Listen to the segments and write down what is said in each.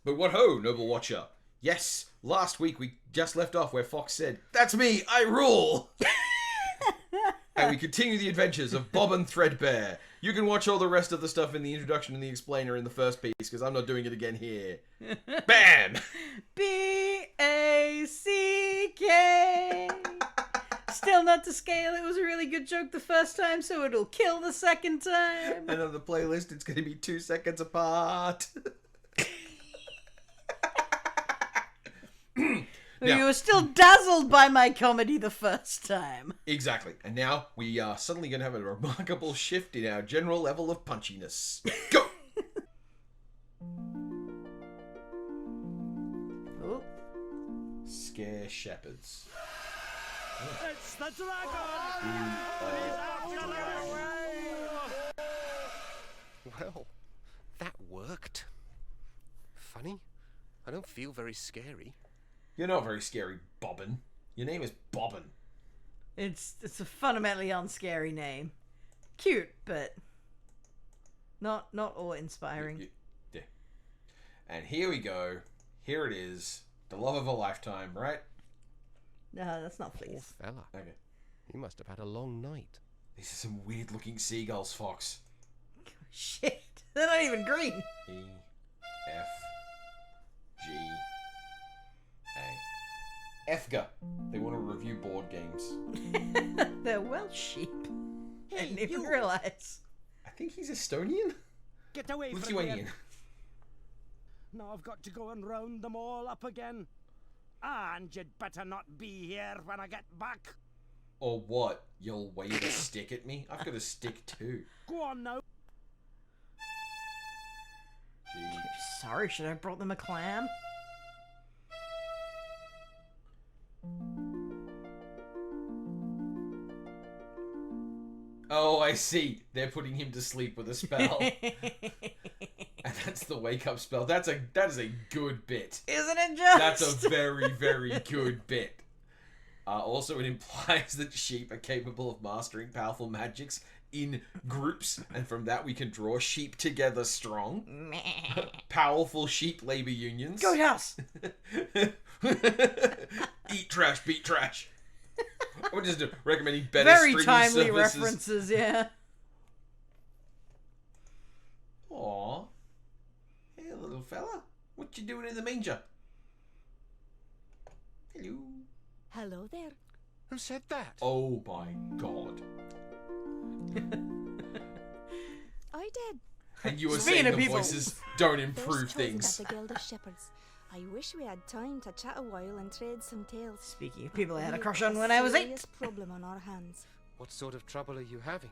But what ho, noble watcher? Yes, last week we just left off where Fox said, "That's me, I rule!" And we continue the adventures of Bob and Threadbare. You can watch all the rest of the stuff in the introduction and the explainer in the first piece, because I'm not doing it again here. Bam! B-A-C-K. Still not to scale. It was a really good joke the first time, so it'll kill the second time. And on the playlist, it's going to be 2 seconds apart. Now, you were still dazzled by my comedy the first time. Exactly. And now we are suddenly going to have a remarkable shift in our general level of punchiness. Go! Oh. Scare shepherds. It's the dragon! Well, that worked. Funny, I don't feel very scary. You're not very scary, Bobbin. Your name is Bobbin. It's a fundamentally unscary name. Cute, but not awe-inspiring. Yeah. And here we go. Here it is. The love of a lifetime, right? No, that's not Poor please. fella. Okay. He must have had a long night. These are some weird-looking seagulls, Fox. Shit, they're not even green. E, F, G, A. Efga. They want to review board games. They're Welsh sheep. I Hey, didn't even you! realize. I think he's Estonian? Get away from Lithuanian. here! Now I've got to go and round them all up again. And you'd better not be here when I get back. Or what? You'll wave a stick at me? I've got a stick too. Go on now. G. Sorry, should I have brought them a clam? Oh, I see. They're putting him to sleep with a spell. And that's the wake up spell. That is a good bit. Isn't it just? That's a very, very good bit. Also, it implies that sheep are capable of mastering powerful magics in groups, and from that we can draw sheep together strong. Powerful sheep labor unions. Goat house. Eat trash, beat trash. We're just recommending better Very streaming timely services. references, yeah. Aw. Hey, little fella. What you doing in the manger? Hello. Hello there. Who said that? Oh my god. I did. And you were Speaking saying of the people. voices don't First improve chosen things. at the Guild of Shepherds. I wish we had time to chat a while and trade some tales. Speaking of people I had a We've crush got on when I was 8. serious problem on our hands. What sort of trouble are you having?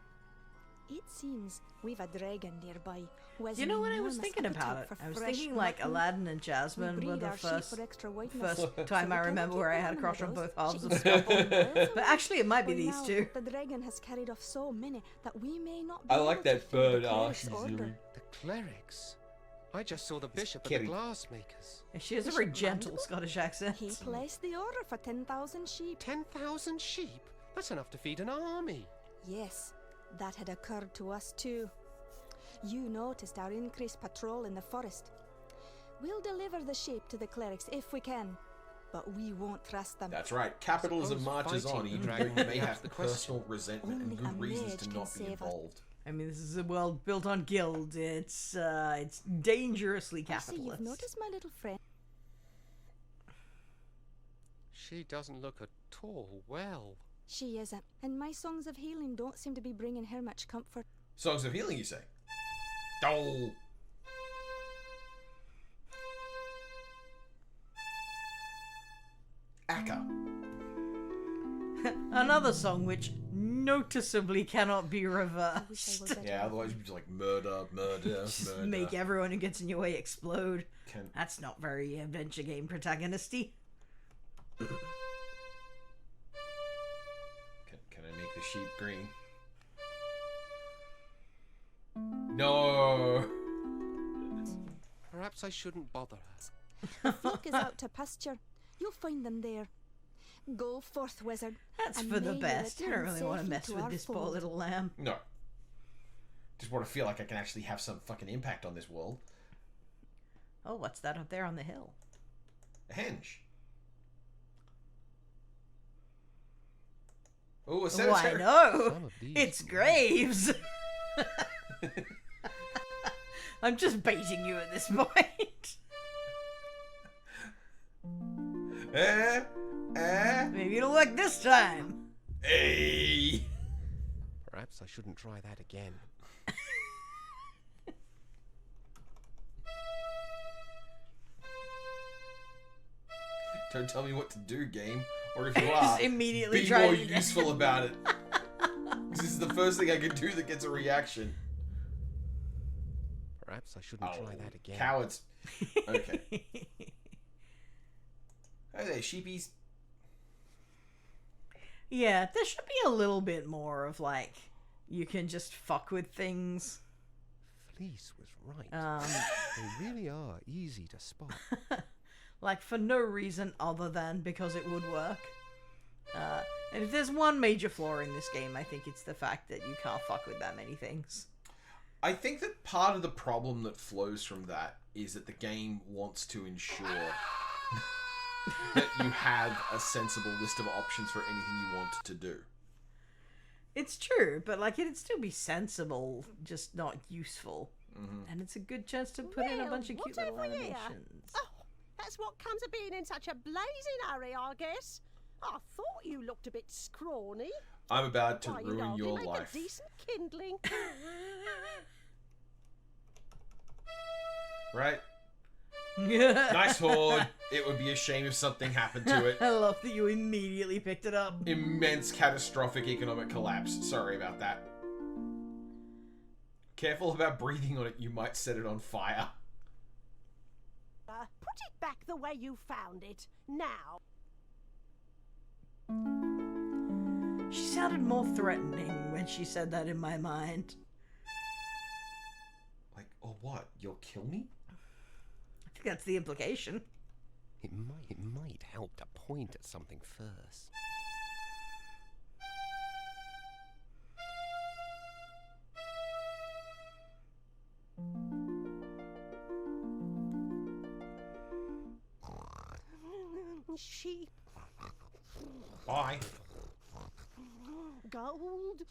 It seems we've a dragon nearby who has You know an what I was enormous thinking about appetite it? for I was fresh thinking like mutton. Aladdin and We Jasmine were breed the our sheep first for extra whiteness, time so I we remember cannot where I keep had a them crush on meadows. both halves She of can stuff. stop miles away. But actually it might be By these now, two. The dragon has carried off so many that we may not be I like able to that fill the bird cleric's she's order. doing. The clerics? I just saw the bishop at Kerry. the glassmakers. She has a very Bishop gentle Mandible? Scottish accent. He placed the order for 10,000 sheep. 10,000 sheep? That's enough to feed an army. Yes, that had occurred to us too. You noticed our increased patrol in the forest. We'll deliver the sheep to the clerics if we can, but we won't trust them. That's right. Capitalism Suppose marches fighting on, the even though dragon you may is have the question. personal resentment and Only good a reasons mage to can not be save us. involved. I mean, this is a world built on guild. It's dangerously I see you've capitalist. noticed my little friend. She doesn't look at all well. She isn't, and my songs of healing don't seem to be bringing her much comfort. Songs of healing, you say? Oh. Akka. Another song which noticeably cannot be I wish I reversed. were better. Yeah, otherwise you'd be just like murder, murder, Just murder. make everyone who gets in your way explode. Can, That's not very adventure game protagonisty. can I make the sheep green? No. Perhaps I shouldn't bother her. The flock is out to pasture. You'll find them there. Go forth, wizard. That's and for the may you best. You don't return really want to safely mess to with our this poor fold. little lamb. No. Just want to feel like I can actually have some fucking impact on this world. Oh, what's that up there on the hill? A henge. Oh, a Oh, I cemetery. know. Some of these It's graves. I'm just baiting you at this point. Maybe it'll work this time. Hey. Perhaps I shouldn't try that again. Don't tell me what to do, game. Or if you are, Just immediately be try more it again. useful about it. This is the first thing I can do that gets a reaction. Perhaps I shouldn't try that again. Cowards. Okay. Hey there, sheepies. Yeah, there should be a little bit more of like, you can just fuck with things. Fleece was right. Um, They really are easy to spot. like for no reason other than because it would work. And if there's one major flaw in this game, I think it's the fact that you can't fuck with that many things. I think that part of the problem that flows from that is that the game wants to ensure that you have a sensible list of options for anything you want to do. It's true, but like it'd still be sensible, just not useful. And it's a good chance to put in a Well, bunch of cute little whatever, yeah. animations. Oh, that's what comes of being in such a blazing hurry, I guess. I thought you looked a bit scrawny. I'm about to Why, you'd ruin hardly your make life. a decent kindling. Right? Nice. Nice horde. It would be a shame if something happened to it. I love that you immediately picked it up. Immense catastrophic economic collapse. Sorry about that. Careful about breathing on it, you might set it on fire. Put it back the way you found it. Now. She sounded more threatening when she said that in my mind. Like, or what? You'll kill me? I think that's the implication. It might help to point at something first. Sheep, Bye. gold,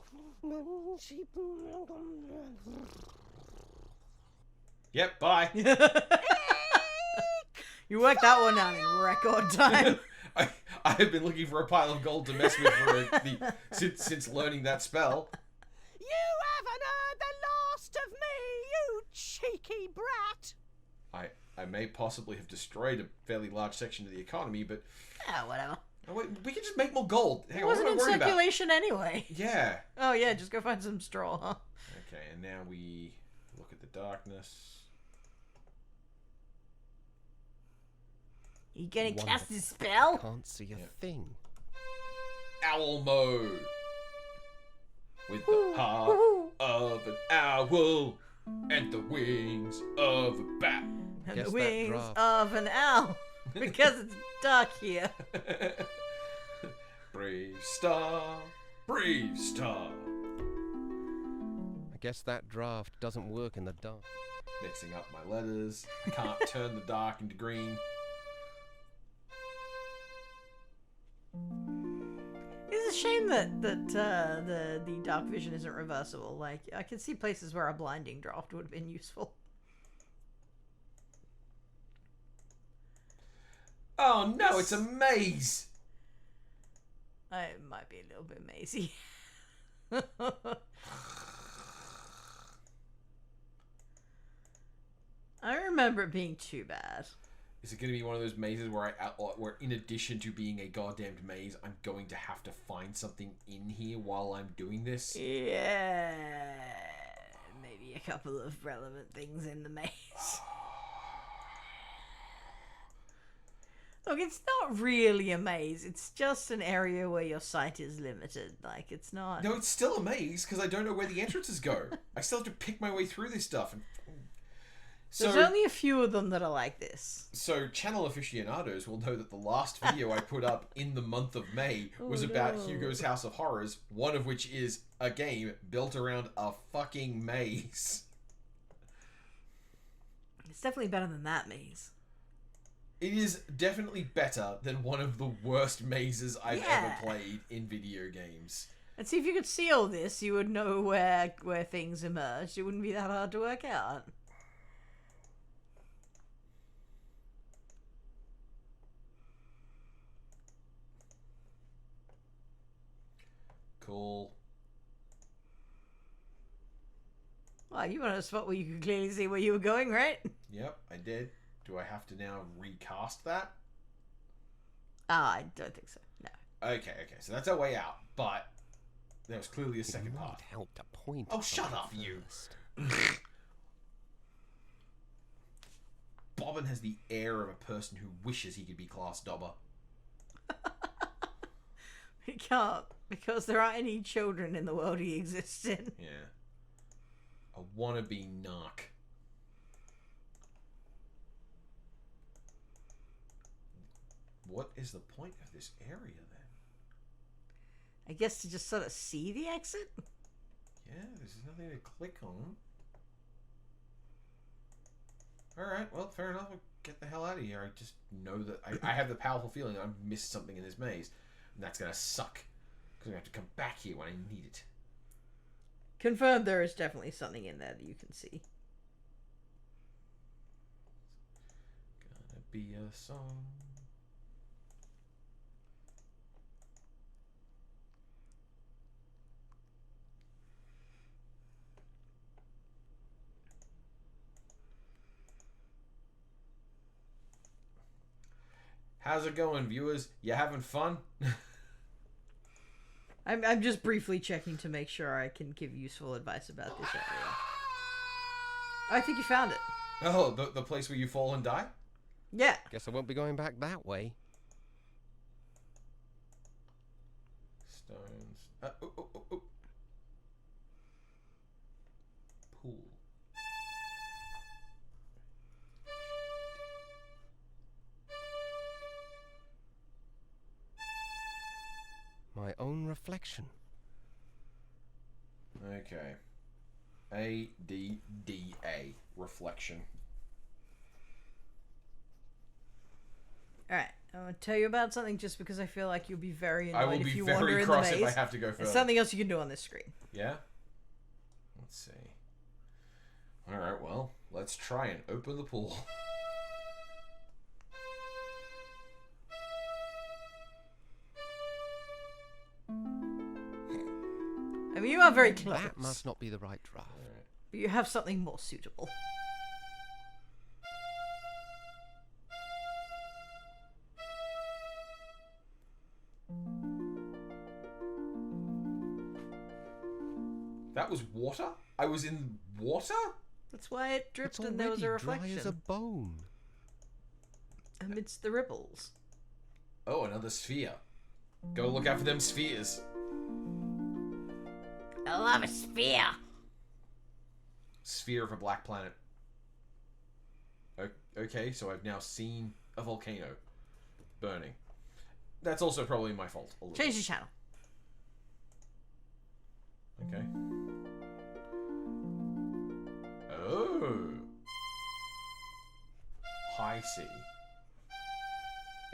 sheep. Yep, bye. You worked that one out in record time. I have been looking for a pile of gold to mess with since learning that spell. You haven't heard the last of me, you cheeky brat. I may possibly have destroyed a fairly large section of the economy, but Ah, whatever. oh, wait, we can just make more gold. Hang It on, what wasn't am in I worried about? circulation anyway. Yeah. Oh yeah, just go find some straw, huh? Okay, and now we look at the darkness. You gonna Wonderful. cast a spell? Can't see a thing. Owl mode. With the heart of an owl and the wings of a bat. And Guess the that wings draft- of an owl. Because it's dark here. Brave star, brave star. I guess that draft doesn't work in the dark. Mixing up my letters. I can't turn the dark into green. It's a shame that the dark vision isn't reversible. Like, I can see places where a blinding draft would have been useful. Oh no, it's a maze! It might be a little bit mazy. I don't remember it being too bad. Is it going to be one of those mazes where where in addition to being a goddamned maze, I'm going to have to find something in here while I'm doing this? Yeah, maybe a couple of relevant things in the maze. Look, it's not really a maze. It's just an area where your sight is limited. Like, it's not... No, it's still a maze because I don't know where the entrances go. I still have to pick my way through this stuff. And... There's only a few of them that are like this. So, channel aficionados will know that the last video I put up in the month of May was about no. Hugo's House of Horrors, one of which is a game built around a fucking maze. It's definitely better than that maze. It is definitely better than one of the worst mazes I've ever played in video games. And see, if you could see all this, you would know where things emerged. It wouldn't be that hard to work out. Cool. Well, you were in a spot where you could clearly see where you were going, right? Yep, I did. Do I have to now recast that? I don't think so. No. Okay. So that's our way out. But there was clearly a second might part. help to point. Oh, at shut something up, you. first. Bobbin has the air of a person who wishes he could be Class Dobber. He can't, because there aren't any children in the world he exists in. Yeah. A wannabe narc. What is the point of this area, then? I guess to just sort of see the exit? Yeah, there's nothing to click on. Alright, well, fair enough. We'll get the hell out of here. I just know that I have the powerful feeling I've missed something in this maze. And that's going to suck. Because I'm going to have to come back here when I need it. Confirmed there is definitely something in there that you can see. Gonna be a song. How's it going, viewers? You having fun? I'm just briefly checking to make sure I can give useful advice about this area. I think you found it. Oh, the place where you fall and die? Yeah. Guess I won't be going back that way. Stones. Pool. My own reflection. Okay. ADDA. Reflection. Alright, I want to tell you about something just because I feel like you'll be very annoyed I will if be you wander very in cross the if I maze. have to go further. There's something else you can do on this screen. Yeah? Let's see. Alright, well, let's try and open the pool. I mean, you are very close. That must not be the right draft. But you have something more suitable. That was water? I was in water? That's why it dripped It's and there was a already dry reflection as a bone. amidst the ripples. Oh, another sphere. Go look out for them spheres. I love a sphere. Sphere of a black planet. Okay, so I've now seen a volcano burning. That's also probably my fault. A little Change bit. the channel. Okay. Oh. High C.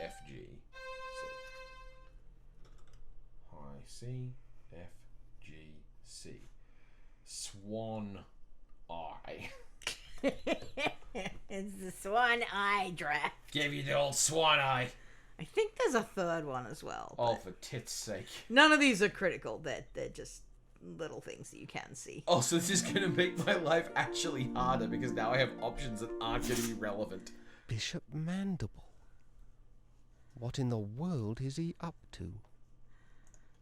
F G C. High C F G C. Swan I. It's the Swan Eye draft. Gave you the old swan eye. I think there's a third one as well. Oh, but for tits' sake. none of these are critical. They're just little things that you can see. Oh, so this is going to make my life actually harder because now I have options that aren't going to be relevant. Bishop Mandible. What in the world is he up to?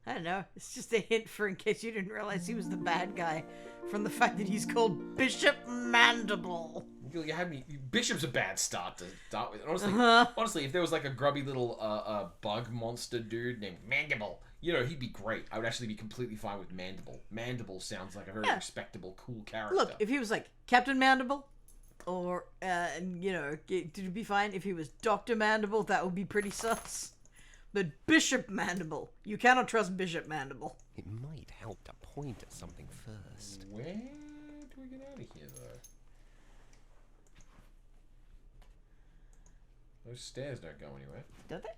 I don't know. It's just a hint for in case you didn't realize he was the bad guy from the fact that he's called Bishop Mandible. You had me. Bishop's a bad start to start with. Honestly, honestly, if there was like a grubby little bug monster dude named Mandible, you know, he'd be great. I would actually be completely fine with Mandible. Mandible sounds like a very respectable, cool character. Look, if he was like Captain Mandible, or you know, it'd be fine. If he was Dr. Mandible, that would be pretty sus. But Bishop Mandible, you cannot trust Bishop Mandible. It might help to point at something first. Where do we get out of here, though? Those stairs don't go anywhere. Don't they?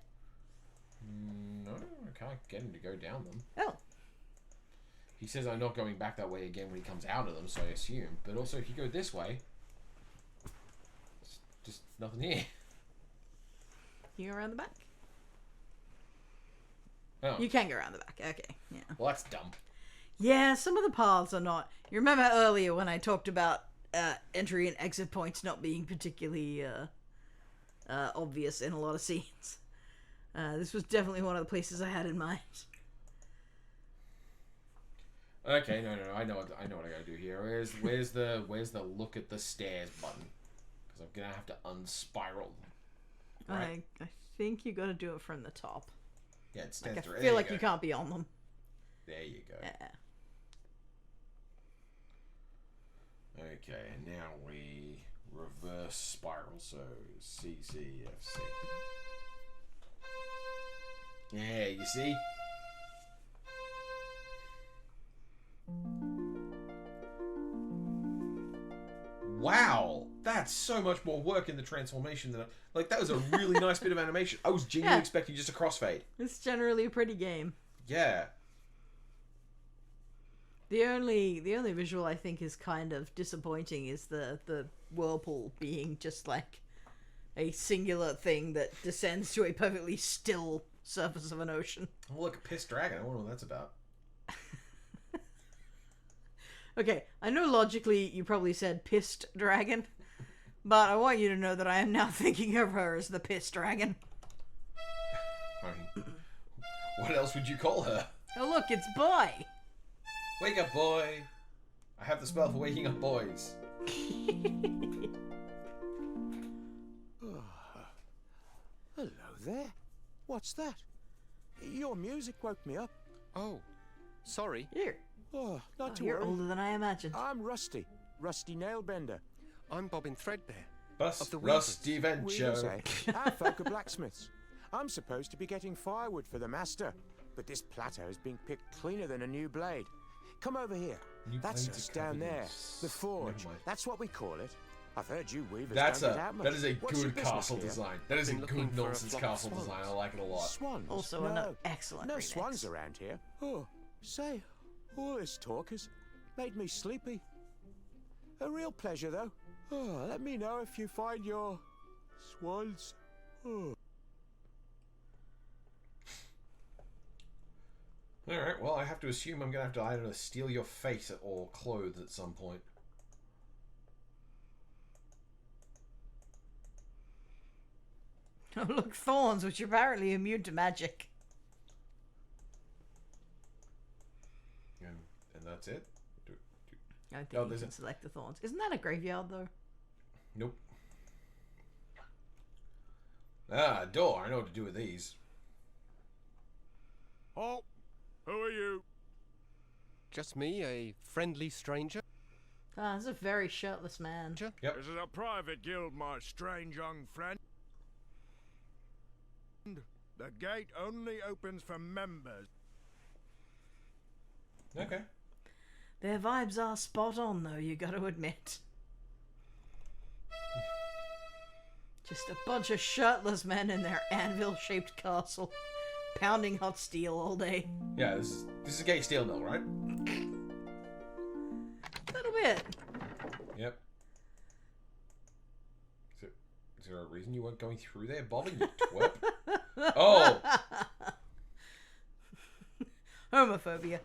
No, I can't get him to go down them. Oh. He says I'm not going back that way again when he comes out of them, so I assume. But also, if you go this way, it's just nothing here. You go around the back? Oh. You can go around the back. Okay, yeah. Well, that's dumb. Yeah, some of the paths are not. You remember earlier when I talked about entry and exit points not being particularly obvious in a lot of scenes? This was definitely one of the places I had in mind. Okay, no, I know what I gotta do here. Where's the look at the stairs button? Because I'm gonna have to unspiral. Right? I think you got to do it from the top. Yeah, it stands I right. feel like you can't be on them. There you go. Yeah. Okay, and now we reverse spiral. So CCFC. Yeah, you see. Wow, that's so much more work in the transformation than that was a really nice bit of animation. I was genuinely expecting just a crossfade. It's generally a pretty game. Yeah. The only visual I think is kind of disappointing is the whirlpool being just like a singular thing that descends to a perfectly still surface of an ocean. Oh, look, a pissed dragon. I wonder what that's about. Okay, I know logically you probably said pissed dragon, but I want you to know that I am now thinking of her as the pissed dragon. I mean, what else would you call her? Oh look, it's boy! Wake up, boy! I have the spell for waking up boys. Hello there. What's that? Your music woke me up. Oh, sorry. Here. Oh, not to You're worry. older than I imagined. I'm Rusty. Rusty Nailbender. I'm Bobbin Threadbare. Bust the Rusty Weavers, Venture. eh? Our folk are blacksmiths. I'm supposed to be getting firewood for the master, but this platter has been picked cleaner than a new blade. Come over here. New That's blades us are down covered in there. The s- forge. never mind. That's what we call it. I've heard you weavers That don't get out much. is a What's your good business castle here? design. That is a Been looking good for a nonsense flock of castle swans. design. I like it a lot. Swans? Also no. an excellent No remix. swans around here. Oh, say, all this talk has made me sleepy. A real pleasure, though. Oh, let me know if you find your swans. Oh. Alright, well, I have to assume I'm going to have to, I don't know, steal your face or clothes at some point. Oh look, thorns, which are apparently immune to magic. And that's it? I don't Oh, think you there's can a- select the thorns. Isn't that a graveyard, though? Nope. Ah, a door. I know what to do with these. Oh, who are you? Just me, a friendly stranger. Ah, this is a very shirtless man. Yep. This is a private guild, my strange young friend. The gate only opens for members. Okay. Their vibes are spot on, though, you gotta admit. Just a bunch of shirtless men in their anvil-shaped castle, pounding hot steel all day. Yeah, this is a gay steel mill, right? A little bit. Yep. Is there a reason you weren't going through there, Bobby, you twerp? Oh! Homophobia.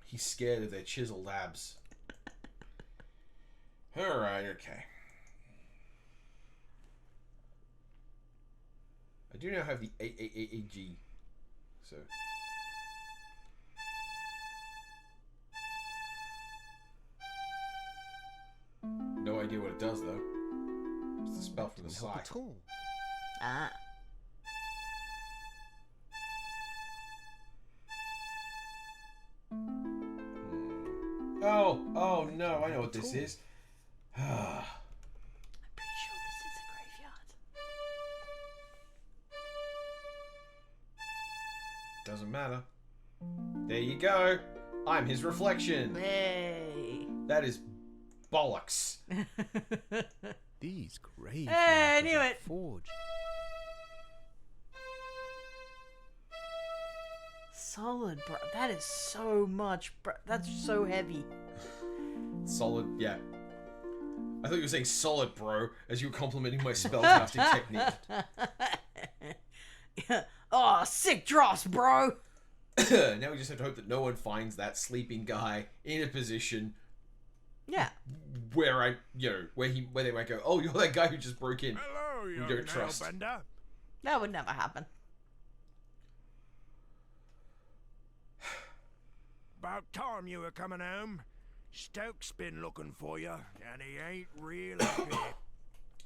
He's scared of their chiseled abs. Alright, okay. I do now have the AAAG, so... No idea what it does, though. It's the spell from the Didn't help side. at all. Ah. Oh no, I know what this is. I'm pretty sure this is a graveyard. Doesn't matter. There you go. I'm his reflection. Hey. That is bollocks. These grave Hey, I markers knew are it. forged. Solid, bro. That is so much, bro. That's so heavy. Solid, yeah. I thought you were saying solid, bro, as you were complimenting my spellcasting technique. Oh, sick dross, bro. Now we just have to hope that no one finds that sleeping guy in a position Yeah. where where they might go, oh, you're that guy who just broke in. Hello, We young don't trust. nailbender. That would never happen. About time you were coming home. Stoke's been looking for you, and he ain't real happy.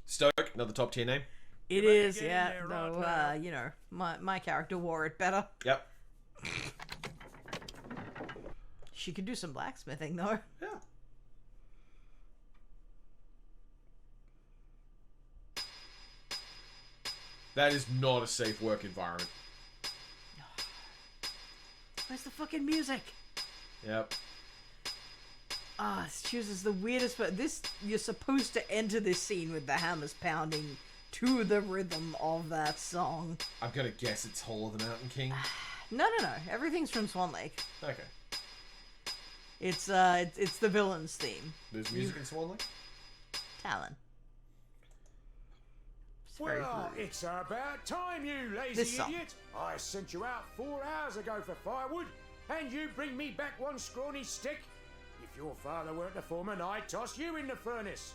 Stoke, another top tier name. It better is, get in yeah. there Though, right you know, my character wore it better. Yep. She could do some blacksmithing, though. Yeah. That is not a safe work environment. Where's the fucking music? Yep. Ah, this chooses the weirdest, but this, you're supposed to enter this scene with the hammers pounding to the rhythm of that song. I'm gonna guess it's Hall of the Mountain King. No. Everything's from Swan Lake. Okay. It's the villain's theme. There's music in Swan Lake? Talon. It's very Well, cool. it's about time, you lazy This song. idiot. I sent you out 4 hours ago for firewood, and you bring me back one scrawny stick. If your father weren't a foreman, I'd toss you in the furnace.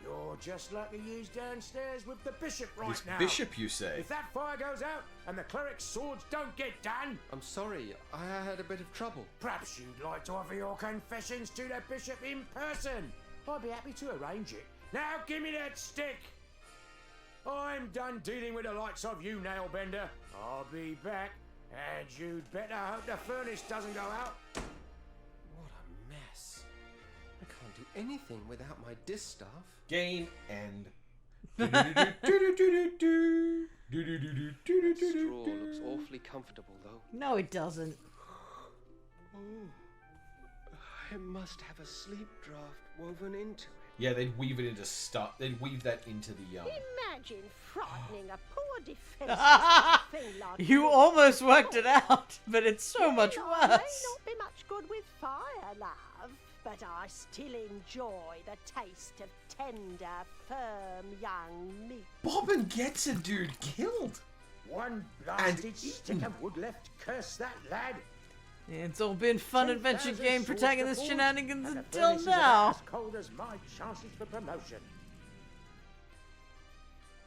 You're just like the use downstairs with the bishop right This now. bishop, you say? If that fire goes out and the cleric's swords don't get done, I'm sorry, I had a bit of trouble. perhaps you'd like to offer your confessions to the bishop in person. I'd be happy to arrange it. Now give me that stick. I'm done dealing with the likes of you, Nailbender. I'll be back, and you'd better hope the furnace doesn't go out. What a mess. I can't do anything without my distaff. Gain end. Straw looks awfully comfortable, though. No, it doesn't. It must have a sleep draft woven into it. Yeah, they'd weave it into stuff. They'd weave that into the Imagine frightening a poor defenseless thing like You this. almost worked it out, but it's so much I may worse. not be much good with fire, love, but I still enjoy the taste of tender, firm young meat. Bobbin gets a dude killed. One blasted And stick of wood left. Curse that lad. It's all been fun adventure 10,000 game swords protagonist to forge, shenanigans and the until furnace is about now. as cold as my chances for promotion.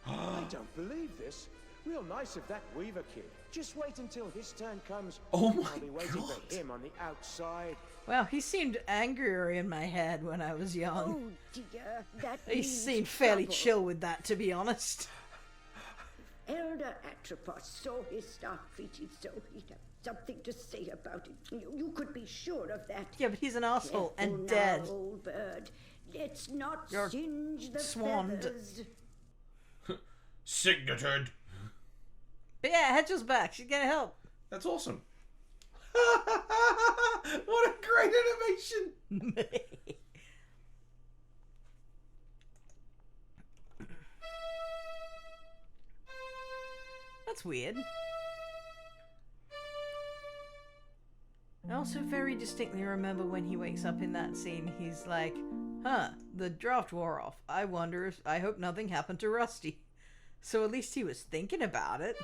I don't believe this. Real nice of that Weaver kid. Just wait until his turn comes. Oh my I'll be waiting God. for him on the outside. Well, he seemed angrier in my head when I was young. Oh dear, that He means seemed fairly trouble. chill with that, to be honest. Elder Atropos saw his staff treated so he'd have something to say about it. You could be sure of that. Yeah, but he's an asshole Careful and now, dead. old bird. Let's not You're singe the swanned. feathers. Signated. But yeah, Hedge's back. She's gonna help. That's awesome. What a great animation. That's weird. I also very distinctly remember when he wakes up in that scene, he's like, huh, the draft wore off. I hope nothing happened to Rusty. So at least he was thinking about it.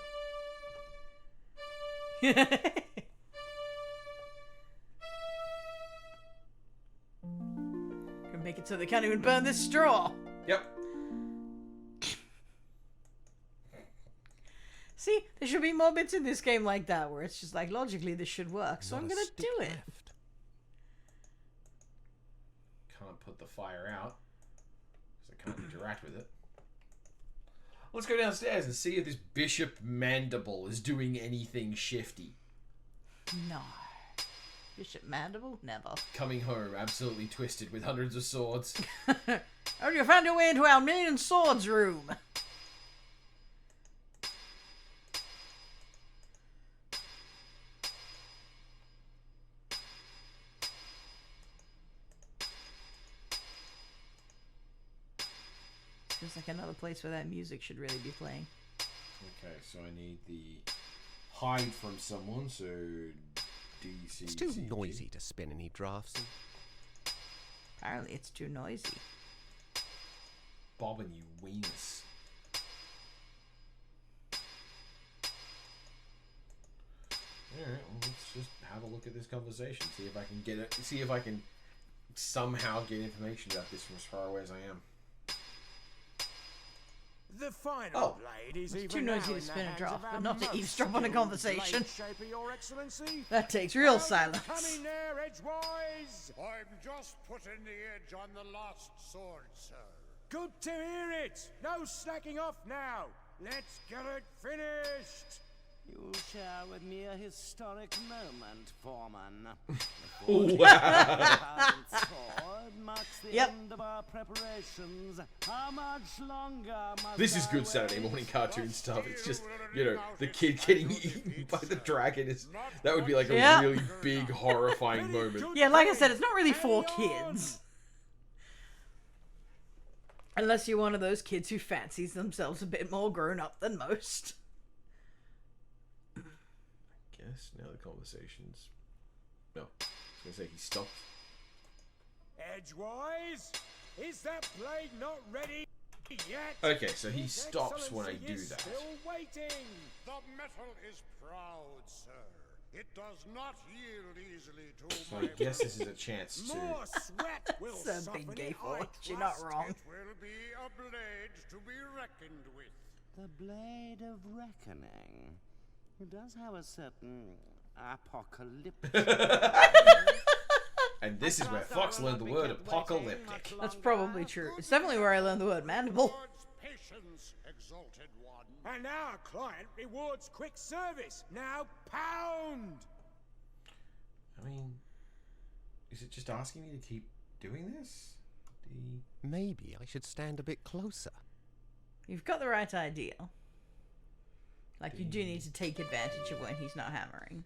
Can make it so they can't even burn this straw. Yep. See, there should be more bits in this game like that, where it's just like, logically this should work, so Not I'm a gonna stick do it. left. Can't put the fire out because I can't interact with it. Let's go downstairs and see if this Bishop Mandible is doing anything shifty. No. Bishop Mandible? Never. Coming home absolutely twisted with hundreds of swords. Oh, you found your way into our main swords room. like another place where that music should really be playing. Okay, so I need the hide from someone, so DC. It's too noisy to spin any drafts in. Apparently it's too noisy. Bobbin, you weenus. Alright, well, let's just have a look at this conversation. See if I can get it. See if I can somehow get information about this from as far away as I am. The final blade is It's even too now noisy to in the spin a hands draft, of but our not to most eavesdrop on a skilled conversation. blade shaper, Your Excellency. That takes real How's it silence. coming there, Edgewise? I'm just putting the edge on the last sword, sir. Good to hear it. No slacking off now. Let's get it finished. You share with me a historic moment, Foreman. Wow. Sword marks the Yep. end of our preparations. How much longer must This is I good Saturday wait? morning cartoon stuff. It's just, you know, the kid getting eaten by the dragon is. That would be like a Yeah. really big, horrifying moment. Yeah, like I said, it's not really for kids. Unless you're one of those kids who fancies themselves a bit more grown up than most. Guess now the conversation's. No, I was gonna say he stopped. Edgewise, is that blade not ready yet? Okay, so he His stops when I Excellency do is that. Still waiting. The metal is proud, sir. It does not yield easily to So my I guess this is a chance to. More sweat will It's a soften big gay it, I forge. You're not trust. wrong. It will be a blade to be reckoned with. The Blade of Reckoning. It does have a certain apocalyptic. And this is where Fox learned the word apocalyptic. That's probably true. It's definitely where I learned the word mandible. Towards patience, exalted one. And our client rewards quick service. Now pound. I mean, is it just asking me to keep doing this? Maybe I should stand a bit closer. You've got the right idea. Like, you do need to take advantage of when he's not hammering.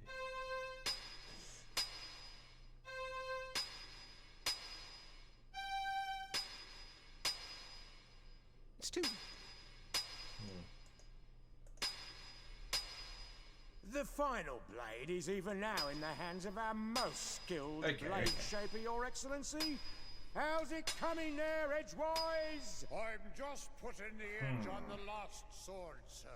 It's too. The final blade is even now in the hands of our most skilled Okay, blade okay. shaper, Your Excellency. How's it coming there, Edgewise? I'm just putting the edge on the last sword, sir.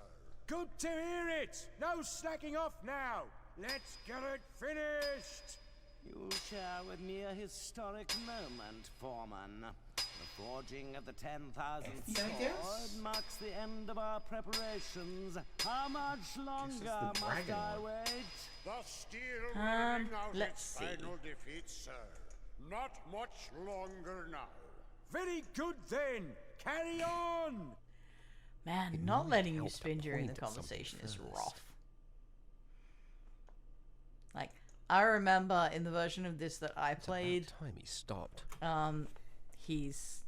Good to hear it. No slacking off now. Let's get it finished. You share with me a historic moment, Foreman. The forging of the 10,000th Yeah, I guess. sword marks the end of our preparations. How much longer the must dragon I one. wait? The steel will ring out let's its see. final defeat, sir. Not much longer now. Very good then. Carry on. Man, not letting you help to spin during the point at something conversation is first. rough. Like, I remember in the version of this that I It's played, about time he stopped. he's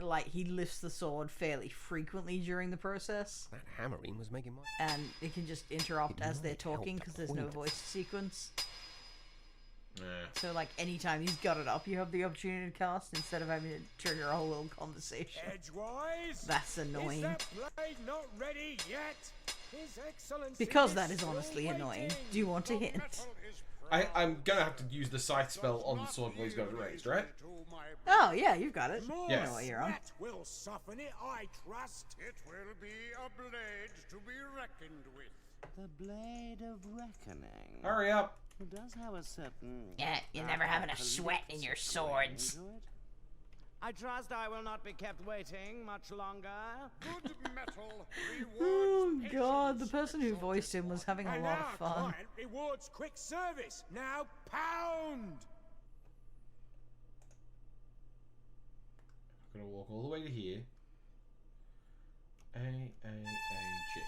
like, he lifts the sword fairly frequently during the process, That hammering was making my. and it can just interrupt It as they're might help talking to because there's no point. voice sequence. Nah. So, like, anytime he's got it up, you have the opportunity to cast instead of having to trigger a whole little conversation. Edgewise. That's Is annoying. that blade not ready yet? His Excellency Because that is still honestly annoying. waiting. Do you want to hint? Metal is proud. I'm gonna have to use the scythe spell on the sword while he's got it raised, right? To my Oh, yeah, you've got it. More Yes. I know what you're on. sweat will soften it, I trust. It will be a blade to be reckoned with. The Blade of Reckoning. Hurry up! It does have a certain. Yeah, you never have enough sweat in your swords. ring to it. I trust I will not be kept waiting much longer. Good metal rewards Oh god, the patience, person who exalted voiced him was having a And lot our of fun. client rewards quick service. Now pound. I'm gonna walk all the way to here. A-A-A-G.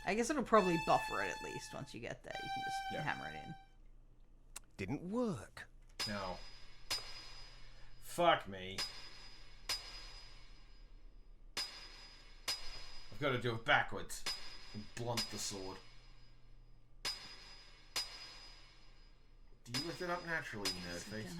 I guess it'll probably buffer it at least once you get there. You can just Yeah. hammer it in. Didn't work. Now. Fuck me. I've got to do it backwards and blunt the sword. Do you lift it up naturally, nerd face?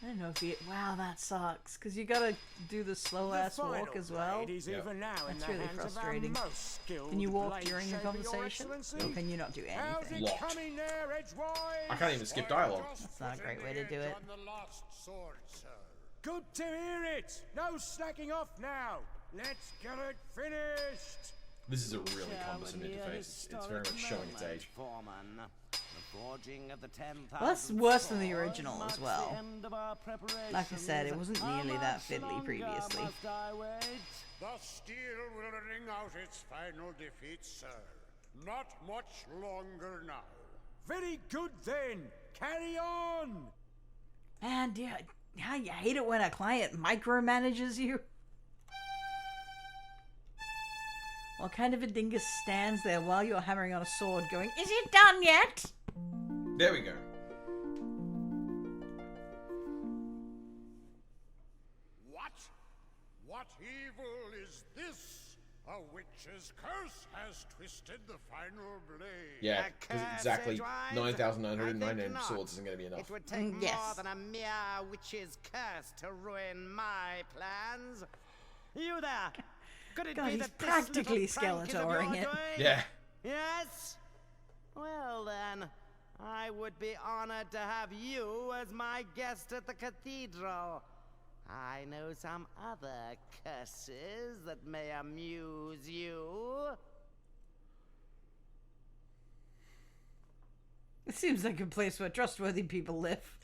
I don't know if you... Wow, that sucks. Because you gotta do the slow-ass walk as well. Is even now in That's the really hands of our frustrating. most skilled Can you walk blade during a shaver, Your conversation? Excellency. Or can you not do How's anything? it Locked. coming there, Edgewise? I can't even skip dialogue. That's not a great way to do it. On the lost sword, sir. Good to hear it. No slacking off now. Let's get it finished. This is a really cumbersome interface. It's very much showing its age. Foreman. The forging of the 10,000 Well, that's worse than the swords original marks as well. the end of our Like I said, it wasn't preparations. nearly How that much fiddly longer previously. must I wait? The steel will ring out its final defeat, sir. Not much longer now. Very good then. Carry on. Man, do you hate it when a client micromanages you? What kind of a dingus stands there while you're hammering on a sword going, is it done yet? There we go. What? What evil is this? A witch's curse has twisted the final blade. Yeah, A because curse, exactly Edgewise? 9,999 I think not. swords isn't going to be enough. It would take yes. more than a mere witch's curse to ruin my plans. You there! Could it God, be he's that practically this little prank is of Skeletoring your it. doing? Yeah. Yes? Well then, I would be honored to have you as my guest at the cathedral. I know some other curses that may amuse you. It seems like a place where trustworthy people live.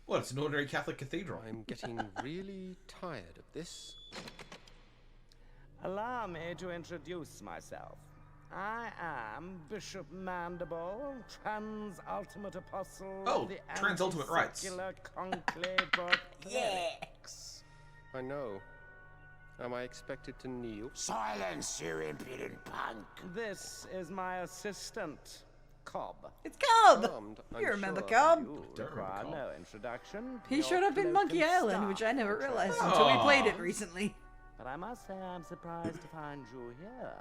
Well, it's an ordinary Catholic cathedral. I'm getting really tired of this. Allow me to introduce myself. I am Bishop Mandible, trans-ultimate apostle Oh, of the trans-ultimate rights. anti-secular conclave of clerics. I know. Am I expected to kneel? Silence, you impudent punk. This is my assistant, Cobb. It's Cobb! Armed, I'm You remember sure. Cobb? You Don't remember require Cobb. no introduction. He Your showed up in cloak Monkey and Island, staff which I never portrait. realized until we played it recently. But I must say I'm surprised to find you here.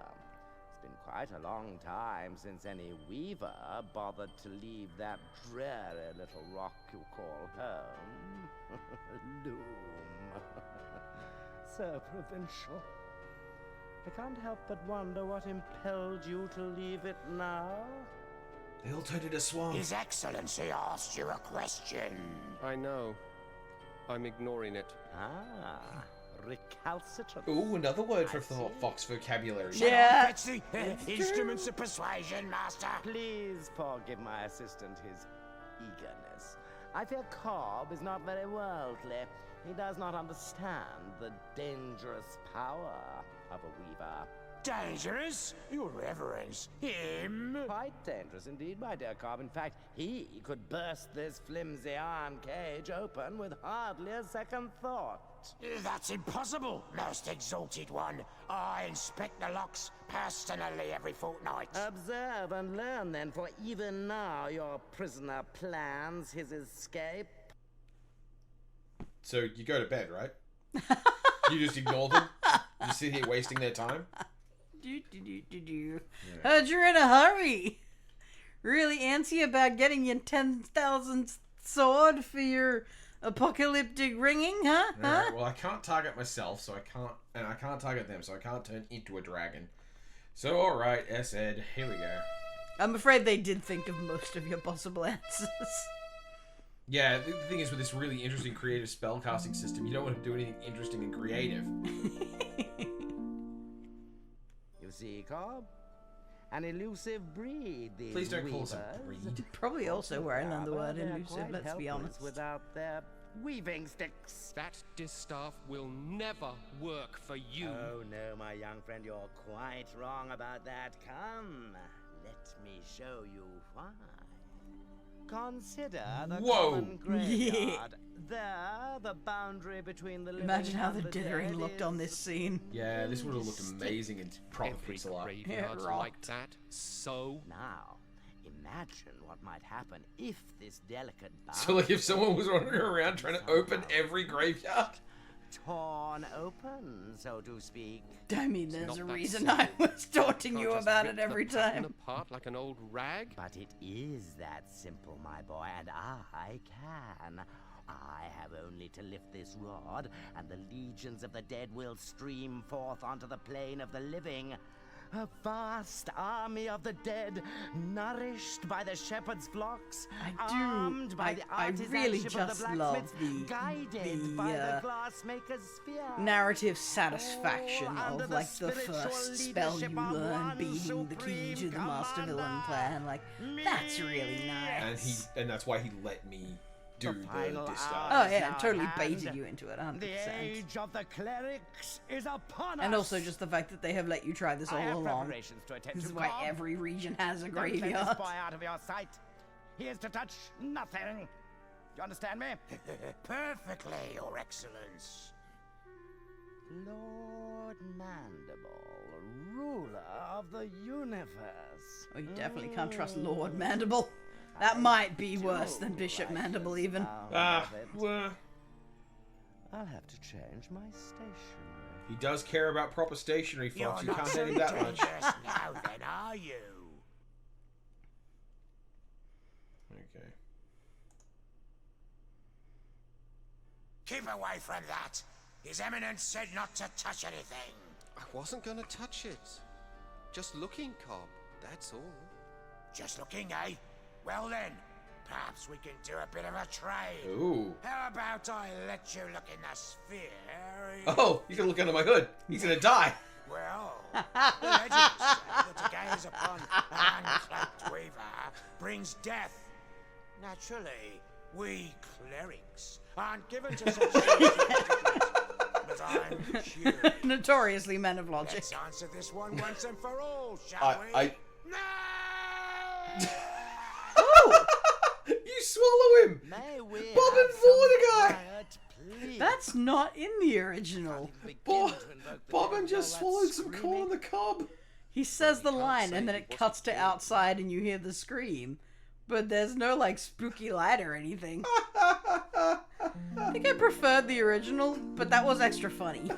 It's been quite a long time since any weaver bothered to leave that dreary little rock you call home. Loom. So provincial. I can't help but wonder what impelled you to leave it now. They all turned into swans. His Excellency asked you a question. I know. I'm ignoring it. Ah, recalcitrant. Ooh, another word for I see. Fox vocabulary. Yeah. Betsy, instruments of persuasion, master. Please forgive my assistant his eagerness. I fear Cobb is not very worldly. He does not understand the dangerous power of a weaver. Dangerous? Your reverence. Him? Quite dangerous indeed, my dear Cobb. In fact, he could burst this flimsy iron cage open with hardly a second thought. That's impossible, most exalted one. I inspect the locks personally every fortnight. Observe and learn then, for even now your prisoner plans his escape. So you go to bed, right? You just ignore them? You sit here wasting their time? Heard you're in a hurry. Really antsy about getting your 10,000th sword for your apocalyptic ringing, huh? Alright, well, I can't target myself, so I can't target them, so I can't turn into a dragon. So, alright, Ed, here we go. I'm afraid they did think of most of your possible answers. Yeah, the thing is with this really interesting creative spellcasting system, you don't want to do anything interesting and creative. You see, Cobb? An elusive breed, these Please don't call us a weavers. breed. Probably also wearing Rather, the word they're elusive, quite let's be helpless honest. without their weaving sticks. That distaff will never work for you. Oh no, my young friend, you're quite wrong about that. Come, let me show you why. Consider the Whoa. common graveyard. There, the boundary between the living Imagine how and the the dithering dead looked on is this scene. Yeah, this would have looked amazing in proper Every pixel art. graveyard's It like rocked. that. So Now, imagine what might happen if this delicate So, like, if boundary someone was wandering around trying to open every graveyard? torn open, so to speak. I mean, there's not a that reason I simple. was taunting can't you just about rip it every the pattern time. apart like an old rag. But it is that simple, my boy, and I can. I have only to lift this rod, and the legions of the dead will stream forth onto the plane of the living. A vast army of the dead, nourished by the shepherd's flocks, armed by the I really artisanship of just the love blacksmiths, guided by the glassmaker's sphere. narrative satisfaction under of the like the spiritual first spell you leadership of learn one being the key to the master villain commander. plan. Like that's really nice. And that's why he let me do the final disguise. Oh is yeah, now totally at baited hand. you into it, 100%. The age of the clerics is upon us. And also just the fact that they have let you try this all I have along. preparations to attend This is to, why Cobb. every region has a Don't let graveyard. this boy out of your sight. He is to touch nothing. You understand me? Perfectly, Your Excellence. Lord Mandible, ruler of the universe. Oh, you definitely can't trust Lord Mandible. That might be worse than Bishop Mandible even. Well, I'll have to change my stationery. he does care about proper stationery, You're Fox. You not can't so hate him that much. dangerous now, then, are you? Okay. Keep away from that. His Eminence said not to touch anything. I wasn't gonna touch it. Just looking, Cobb. That's all. Just looking, eh? Well then, perhaps we can do a bit of a trade. Ooh. How about I let you look in the sphere? Oh, he's gonna look under my hood. He's gonna die. Well, the legends say that to gaze upon an uncloaked weaver brings death. Naturally, we clerics aren't given to such things. But I'm curious. Notoriously men of logic. Let's answer this one once and for all, shall we? No! Oh, You swallow him. May we Bob have and Vortigern! some quiet, please? that's not in the original. Bobbin just swallowed some corn on the cob. He says the can't line say and then he it wasn't cuts to dead. outside and you hear the scream. But there's no like spooky light or anything. I think I preferred the original, but that was extra funny.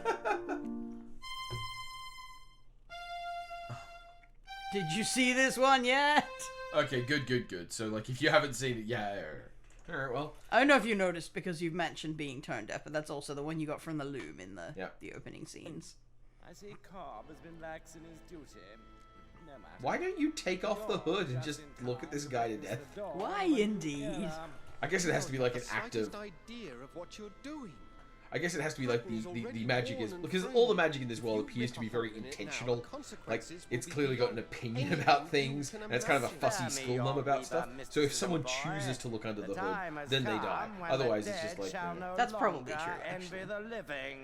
Did you see this one yet? Okay, good. So, like, if you haven't seen it, yeah. Alright, well. I don't know if you noticed because you've mentioned being tone deaf, but that's also the one you got from the Loom in the Yep. the opening scenes. I see Cobb has been lax in his duty. No matter. Why don't you take off the hood and just look at this guy to death? Why indeed? I guess it has to be like an The act of... slightest idea of what you're doing. I guess it has to be like the magic is... Because all the magic in this world appears to be very intentional. Like, it's clearly got an opinion about things, and it's kind of a fussy schoolmum about stuff. So if someone chooses to look under the hood, then they die. Otherwise, it's just like... That's probably true, Envy actually. the living.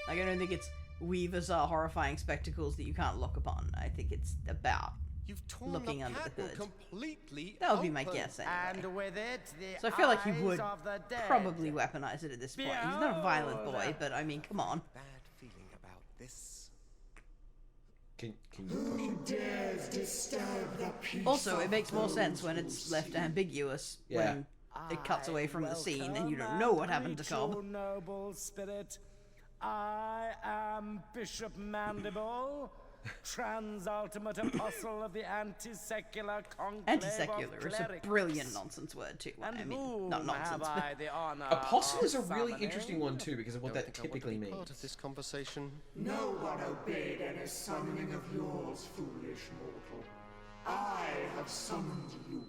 Like, I don't think it's weavers are horrifying spectacles that you can't look upon. I think it's about You've torn looking the under the pattern hood. completely That would be my open. guess anyway. And with it, the So I feel like he eyes would of the dead. probably weaponize it at this point. He's not a violent boy, but I mean, come on. Bad feeling about this. Can you push it? Also, it makes more sense when it's left ambiguous Yeah. when it cuts away from the scene and you don't know what happened to Cobb. Noble spirit, I am Bishop Mandible, trans-ultimate apostle of the anti-secular conclave Anti-secular of is a clerics. brilliant nonsense word too. And I mean, whom not nonsense, have but I the honor Apostle of is a really summoning? interesting one, too, because of what Don't that think I want to typically be part means. of this conversation. No one obeyed any summoning of yours, foolish mortal. I have summoned you.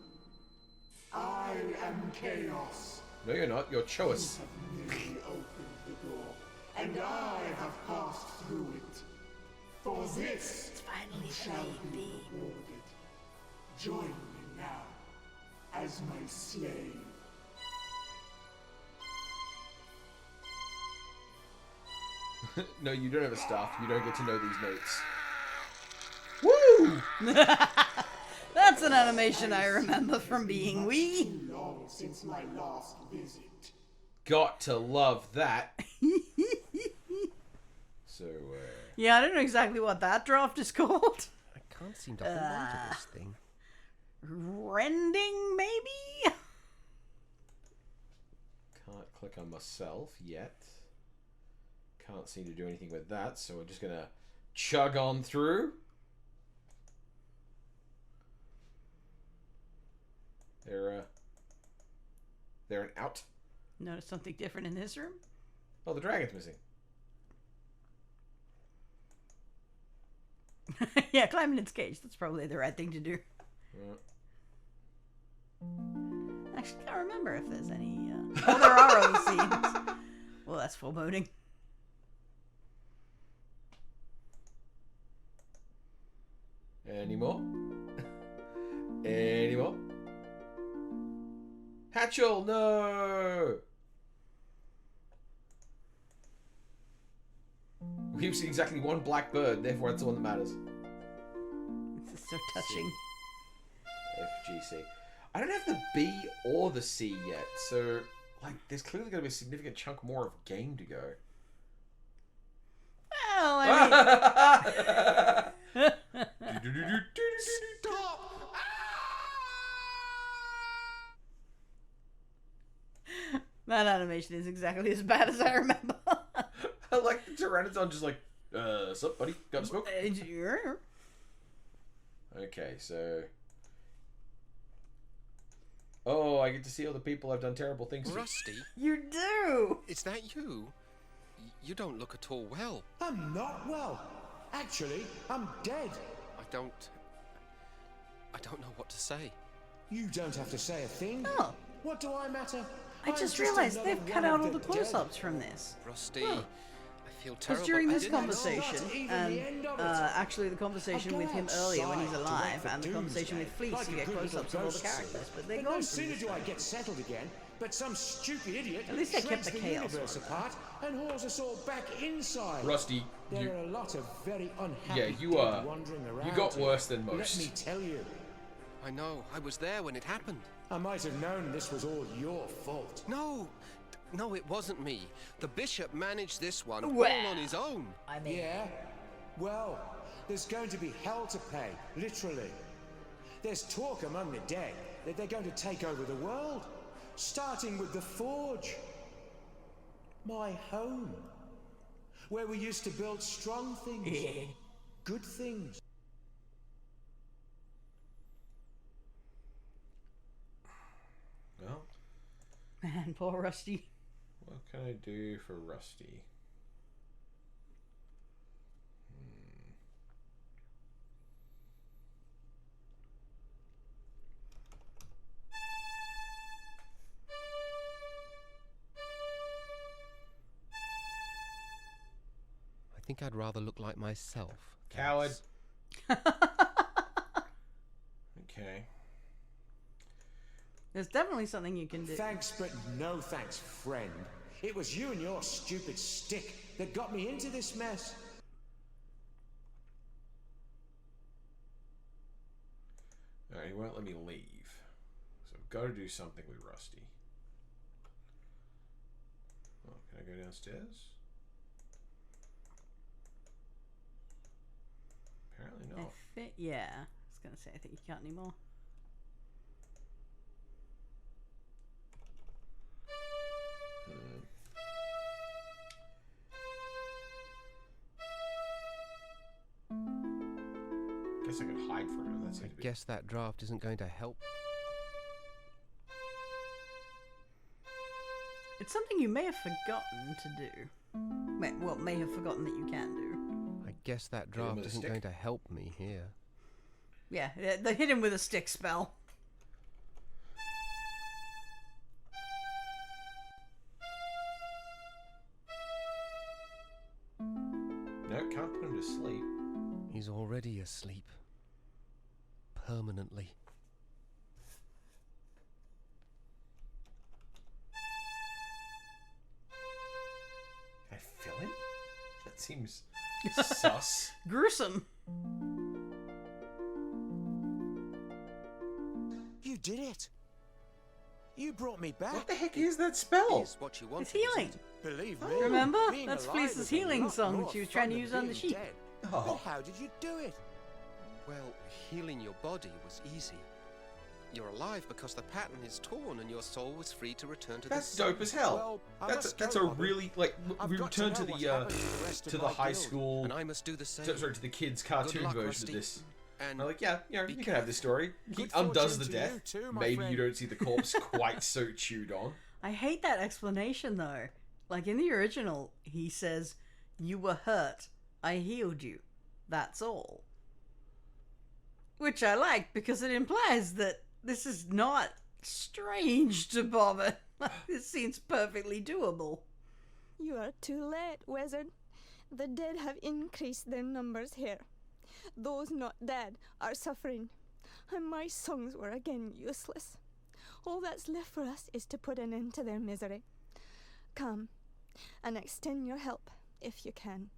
I am Chaos. No, you're not. You're Choas. You have merely opened the door, and I have passed through it. For this, you shall be rewarded. Join me now as my slave. No, you don't have a staff. You don't get to know these notes. Woo! that's an animation I remember from being wee. Too long since my last visit. Got to love that. So, Yeah, I don't know exactly what that draft is called. I can't seem to hold on to this thing. Rending, maybe? can't click on myself yet. Can't seem to do anything with that, so we're just gonna chug on through. there and out. Notice something different in this room? Oh, the dragon's missing. Yeah, climbing its cage. That's probably the right thing to do. Actually, can't remember if there's any... Oh, there are other scenes. Well, that's foreboding. Any more? Any more? Hatchel, no! We've seen exactly one black bird, therefore it's the one that matters. This is so touching. FGC. I don't have the B or the C yet, so like there's clearly going to be a significant chunk more of game to go. Well, I mean... Stop! That animation is exactly as bad as I remember. I like the Pteranodon just like, sup, buddy? Got a smoke? Okay, so... Oh, I get to see all the people I've done terrible things to. Rusty? You do! Is that you? You don't look at all well. I'm not well. Actually, I'm dead. I don't know what to say. You don't have to say a thing. Oh. What do I matter? I just realized they've cut out all the close-ups from this. Rusty, Oh. I feel Because terrible. during I this didn't know. conversation, and actually the conversation with him earlier when he's alive, and the conversation with Fleece, you get close-ups of all the characters, but they're No gone from sooner this do I time. get settled again, but some stupid idiot At least they kept shreds the the chaos universe one. apart and hauls us all back inside. Rusty, There you, are a lot of very unhappy yeah, you dead wandering around you got here. worse than Let most. me tell you, I know. I was there when it happened. I might have known this was all your fault. No, it wasn't me. The bishop managed this one Well. all on his own. I mean, Yeah? Well, there's going to be hell to pay, literally. There's talk among the dead that they're going to take over the world, starting with the Forge. My home. Where we used to build strong things, good things. Well, man, poor Rusty. what can I do for Rusty? I think I'd rather look like myself. Coward. Okay. There's definitely something you can do. Thanks, but no thanks, friend. It was you and your stupid stick that got me into this mess. Alright, he won't let me leave. So I've got to do something with Rusty. Oh, can I go downstairs? Apparently not. Yeah, I was gonna say I think you can't anymore. Guess I could hide from him. That's I it. guess that draft isn't going to help. It's something you may have forgotten to do. Well, may have forgotten that you can do. I guess that him draft with a isn't stick. going to help me here. Yeah, they hit him with a stick spell. No, can't put him to sleep. He's already asleep. Permanently. Can I fill him? That seems sus. Gruesome. You did it. You brought me back. What the heck is that spell? Is what you It's wanted, isn't healing. it? Believe me. Remember? being That's alive Fleece's is a healing lot song more that she was fun trying to than use on the being sheep. dead. Oh. But how did you do it? Well, healing your body was easy. You're alive because the pattern is torn and your soul was free to return to That's the dope as hell. Well, I that's must that's go, a Bobby. really like I've we got to return to know the what's happened to the rest to of the my high guild. school And I must do the same. sorry, to the kids cartoon luck, version Rusty. of this. And I'm like, yeah, be you can have this story. He Good undoes fortune the to death. you too, my Maybe friend. you don't see the corpse quite so chewed on. I hate that explanation though. Like in the original, he says, "You were hurt. I healed you. That's all." Which I like because it implies that this is not strange to Bobbin. This seems perfectly doable. You are too late, wizard. The dead have increased their numbers here. Those not dead are suffering, and my songs were again useless. All that's left for us is to put an end to their misery. Come, and extend your help, if you can.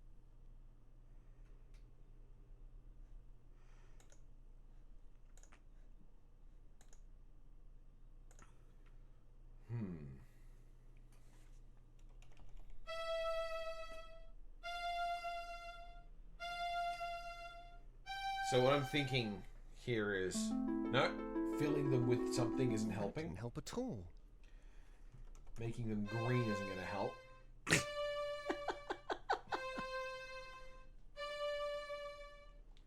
So what I'm thinking here is, no, filling them with something isn't helping. Didn't help at all. Making them green isn't going to help.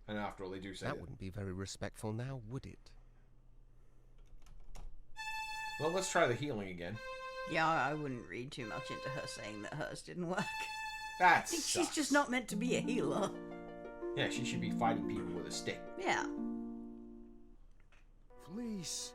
And after all, they do say That wouldn't be very respectful now, would it? Well, let's try the healing again. Yeah, I wouldn't read too much into her saying that hers didn't work. That I think sucks. she's just not meant to be a healer. Yeah, she should be fighting people with a stick. Yeah. Fleece,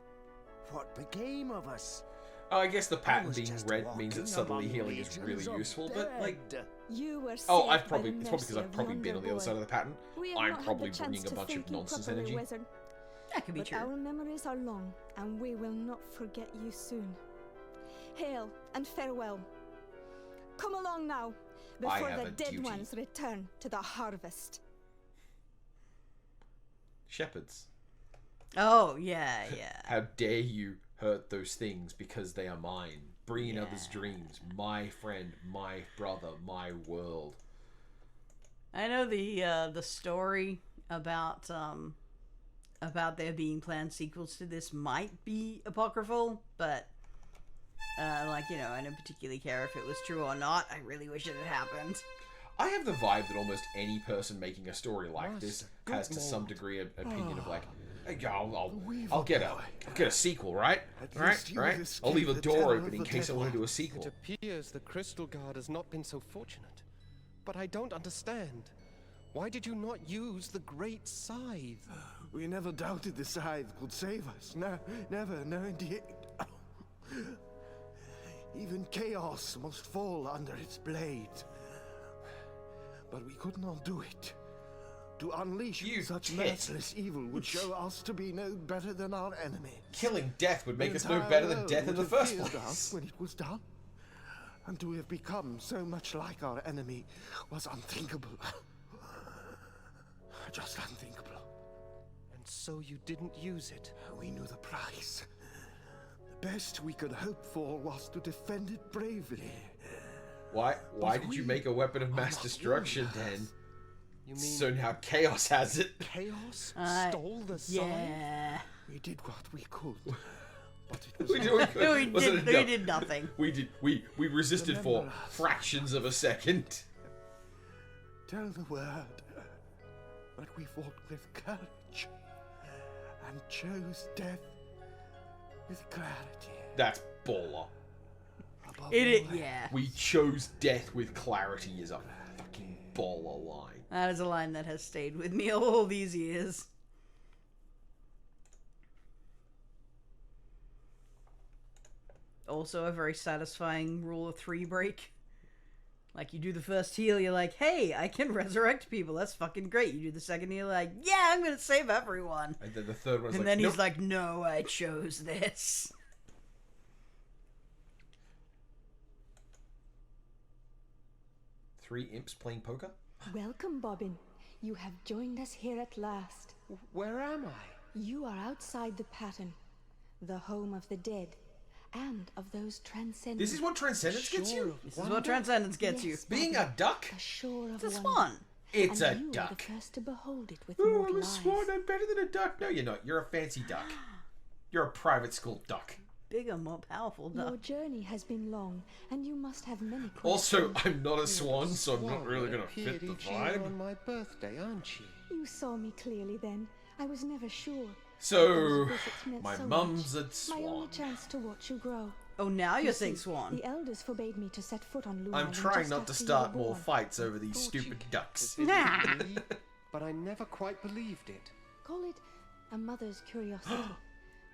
what became of us? Oh, I guess the pattern was being just red means that walking suddenly among healing is really legions of useful, but like... dead. You were Oh, saved it's probably by the because mercy I've of probably been on the yonder other side of the pattern. We have I'm not had probably the chance bringing a to bunch thank of you nonsense properly, energy. Wizard. That could be But true. our memories are long, and we will not forget you soon. Hail and farewell. Come along now, before have the a dead duty. ones return to the harvest. Shepherds. Oh, yeah. How dare you hurt those things because they are mine. Bringing Yeah. others' dreams. My friend, my brother, my world. I know the story about there being planned sequels to this might be apocryphal, but I don't particularly care if it was true or not. I really wish it had happened. I have the vibe that almost any person making a story like this Master, has to some degree an opinion of like, hey, I'll Weevil get boy. I'll get a sequel, right? At Right? least you Right? have I'll leave a escaped the door terror open of in the case I dead want to do a ones. sequel. It appears the Crystal Guard has not been so fortunate. But I don't understand. Why did you not use the Great Scythe? We never doubted the scythe could save us. No, never, no indeed. Even chaos must fall under its blade. But we could not do it. To unleash You such tit. merciless evil would show us to be no better than our enemy. Killing death would make The us no entire better than world death in would the have first feared place. us when it was done. And to have become so much like our enemy was unthinkable. Just unthinkable. And so you didn't use it. We knew the price. The best we could hope for was to defend it bravely. Why But did you we make a weapon of are mass not destruction warriors. then? You mean So now chaos has it. chaos Stole stole the scythe? Yeah. We did what we could. But it was We did what we could. We Wasn't did, it we enough? did nothing. We resisted for Remember us. fractions of a second. Tell the word. But we fought with courage and chose death with clarity. That's baller. Above It all, yeah. We chose death with clarity is a fucking baller line. That is a line that has stayed with me all these years. Also a very satisfying rule of 3 break. Like, you do the first heal, you're like, hey, I can resurrect people. That's fucking great. You do the second heal, like, yeah, I'm gonna save everyone. And then the third one's And like, then nope. he's like, no, I chose this. Three imps playing poker? Welcome, Bobbin. You have joined us here at last. Where am I? You are outside the pattern, the home of the dead, and of those transcendent. This is what Transcendence gets you? This is what Transcendence gets you. Yes, Being Bobbin, a duck? the shore of It's a wonder. swan. It's And a you are duck. the first to behold it with Oh, mortal I'm a eyes. swan. I'm better than a duck. No, you're not. You're a fancy duck. You're a private school duck. Bigger, more powerful Your duck. journey has been long, and you must have many Also, questions. I'm not a swan, so I'm not really gonna appeared fit the each year vibe. on my birthday, aren't you? You saw me clearly then. I was never sure. So, Those visits meant my so mum's much. a My only swan. chance to watch you grow. Oh, now you're saying swan. The elders forbade me to set foot on Loom I'm Island trying just not to after you start were more born. fights over these Thought you stupid ducks. Nah. But I never quite believed it. Call it a mother's curiosity.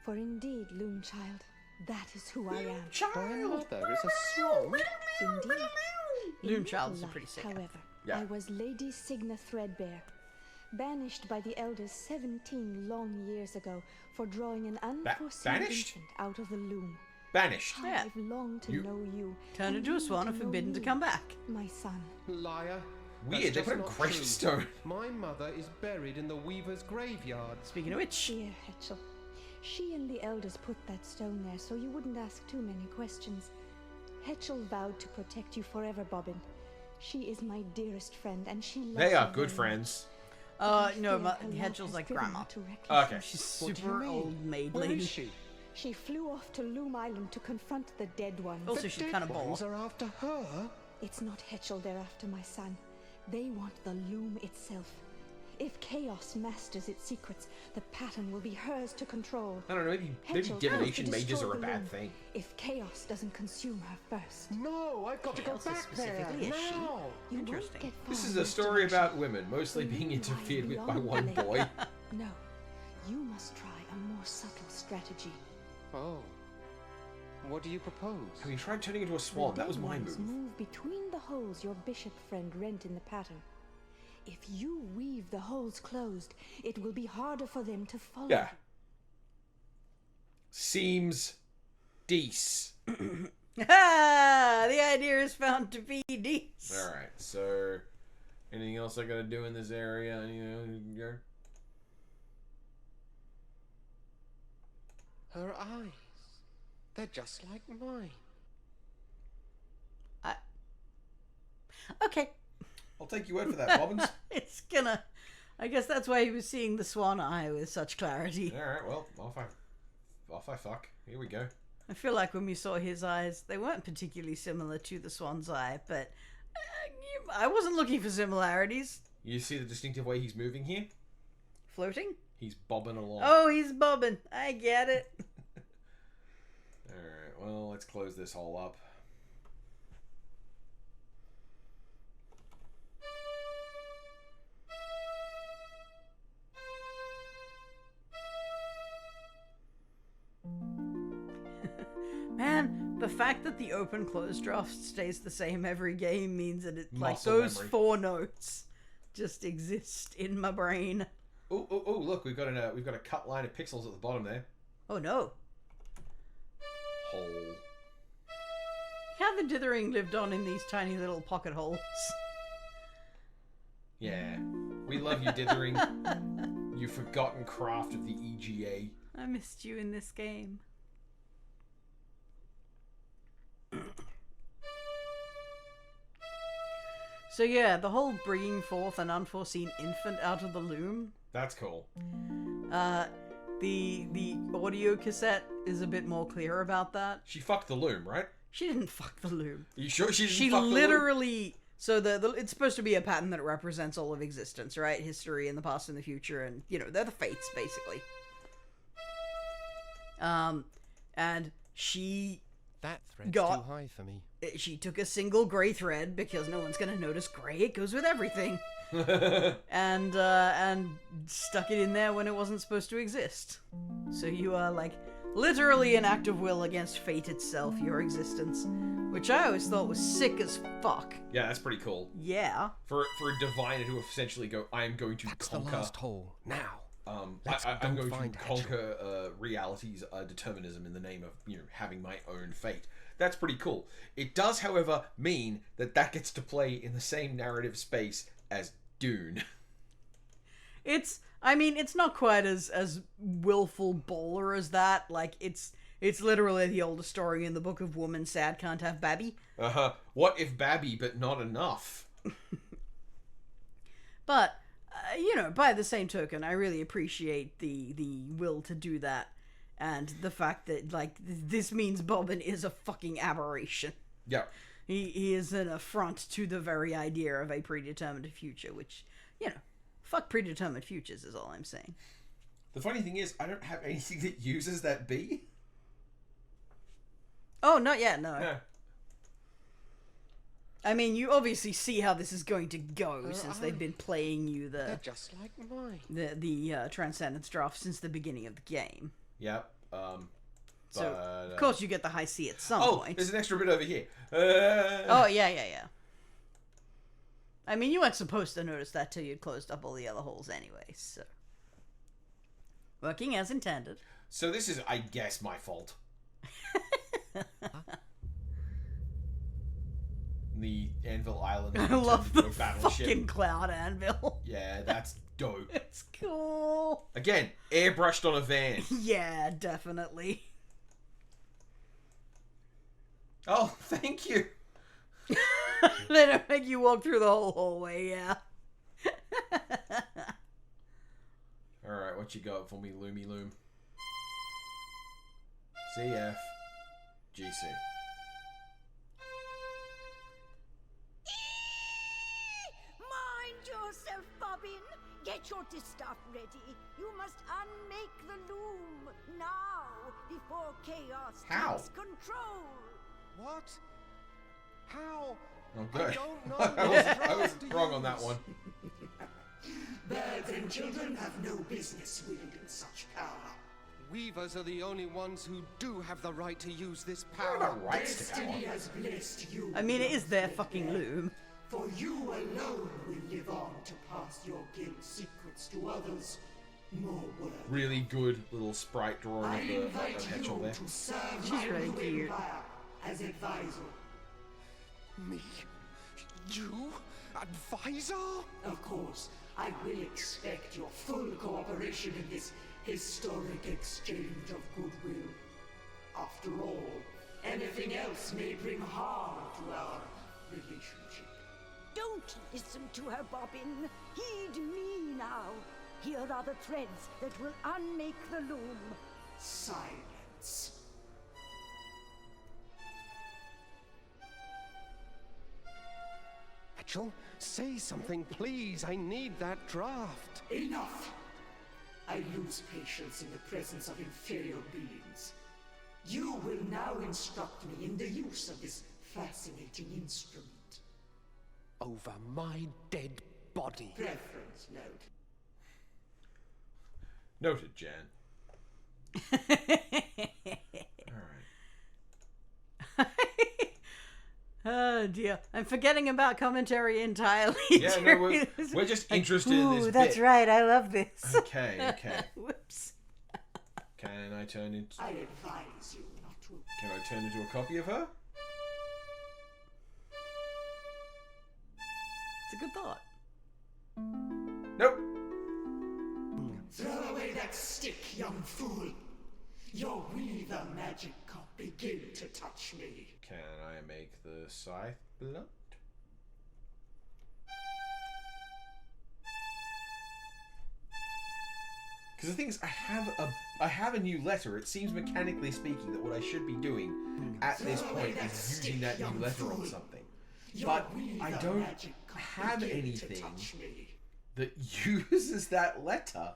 For indeed, Loom child, that is who I am. My mother is a swan. Indeed. Loom In child is a later pretty sick life, guy. however, Yeah. I was Lady Signa Threadbare, banished by the elders 17 long years ago for drawing an unforeseen banished? infant out of the loom. Banished. Yeah. I've longed to know you. Turned and into a you swan and know forbidden to me, come back. My son. Liar. Weird, That's they just put a not true. gravestone. My mother is buried in the Weaver's graveyard. Speaking of which, Dear Hetchel, she and the elders put that stone there so you wouldn't ask too many questions. Hetchel vowed to protect you forever, Bobbin. She is my dearest friend, and she loves They you are good very much. friends. I no, fear but her love Hetchel's has like driven grandma. her to recklessness. Okay. She's What do you super mean? old maid Where lady. is she? She flew off to Loom Island to confront the dead ones. Also, she's kind of Ones bold. are after her. It's not Hetchel they're after, my son. They want the loom itself. If chaos masters its secrets, the pattern will be hers to control. I don't know, maybe Hetchel divination has to mages destroy are a the bad loom thing. If chaos doesn't consume her first. No, I've got to go Chaos is back there specifically a she. now. You won't Interesting. get far This is in a story direction. about women, mostly The being loom interfered lies with by beyond one the lake. boy. No, you must try a more subtle strategy. Oh. What do you propose? Have you tried turning into a swan? That was my Dead ones move. move between the holes your bishop friend rent in the pattern. If you weave the holes closed, it will be harder for them to follow. Yeah. Seems decent. Ah, the idea is found to be decent. Alright, so anything else I gotta do in this area? Her eyes. They're just like mine. Okay. I'll take your word for that, Bobbins. It's gonna. I guess that's why he was seeing the swan eye with such clarity. Alright, well, off I fuck. Here we go. I feel like when we saw his eyes, they weren't particularly similar to the swan's eye, but I wasn't looking for similarities. You see the distinctive way he's moving here? Floating? He's bobbing along. Oh, he's bobbing. I get it. Alright, well, let's close this hole up. Man, the fact that the open-close draft stays the same every game means that it, like, Muscle those memory. 4 notes just exist in my brain. Oh, look, we've got a cut line of pixels at the bottom there. Oh no. Hole. How the dithering lived on in these tiny little pocket holes. Yeah. We love you, dithering. You forgotten craft of the EGA. I missed you in this game. So yeah, the whole bringing forth an unforeseen infant out of the loom. That's cool. The audio cassette is a bit more clear about that. She fucked the loom, right? She didn't fuck the loom. Are you sure she didn't She fuck the loom? literally. So the it's supposed to be a pattern that represents all of existence, right? History in the past and the future, and they're the fates basically. And she That thread's Got- too high for me. she took a single gray thread because no one's gonna notice gray. It goes with everything. and stuck it in there when it wasn't supposed to exist. So you are like literally an act of will against fate itself, your existence, which I always thought was sick as fuck. Yeah, that's pretty cool. Yeah. For a diviner to essentially go, I am going to That's conquer. the last hole. Now. Let's I'm go going to find Hetchel. conquer reality's determinism in the name of having my own fate. That's pretty cool. It does, however, mean that gets to play in the same narrative space as Dune. It's not quite as willful bowler as that. Like it's literally the oldest story in the book of woman sad can't have babby. What if babby, but not enough? But by the same token, I really appreciate the will to do that, and the fact that like this means Bobbin is a fucking aberration. Yeah. He is an affront to the very idea of a predetermined future, which fuck predetermined futures is all I'm saying. The funny thing is, I don't have anything that uses that B. Oh, not yet, no. Yeah. I mean, you obviously see how this is going to go since they've been playing you They're just like mine. the Transcendence draft since the beginning of the game. Yep. So, But, of course, you get the high C at some oh, point. there's an extra bit over here. Oh, yeah. I mean, you weren't supposed to notice that till you'd closed up all the other holes anyway, so... Working as intended. So this is, I guess, my fault. The Anvil Island. I love the battleship. fucking cloud anvil. Yeah, that's dope. It's cool. Again, airbrushed on a van. Yeah, definitely. Oh, thank you. They don't make you walk through the whole hallway, yeah. Alright, what you got for me, Loomy Loom? CF. GC. Mind yourself, Bobbin. Get your distaff ready. You must unmake the loom now before chaos How? takes control. What? How? Oh, good. I don't know. I was wrong on that one. Birds and children have no business wielding such power. Weavers are the only ones who do have the right to use this There are power. no rights to power. Destiny has blessed you. I mean, it is with their your fucking birth, loom. For you alone will live on to pass your guild secrets to others more worthy. Really good little sprite drawing I of the invite Hetchel you there. to serve She's my really new cute. empire as advisor. Me? You? Advisor? Of course, I will expect your full cooperation in this historic exchange of goodwill. After all, anything else may bring harm to our relationship. Don't listen to her, Bobbin. Heed me now. Here are the threads that will unmake the loom. Silence. Hetchel, say something, please. I need that draft. Enough! I lose patience in the presence of inferior beings. You will now instruct me in the use of this fascinating instrument. Over my dead body. Preference note. Noted, Jan. Alright. Oh dear, I'm forgetting about commentary entirely. Yeah, no, we're just interested in this that's bit. right, I love this. Okay. Whoops. Can I turn into... I advise you not to. Can I turn into a copy of her? It's a good thought. Nope. Throw away that stick, young fool. Your weaver magic can't begin to touch me. Can I make the scythe blunt? Because the thing is, I have a new letter. It seems mechanically speaking that what I should be doing at this point is using that new letter on something. But I don't have anything that uses that letter.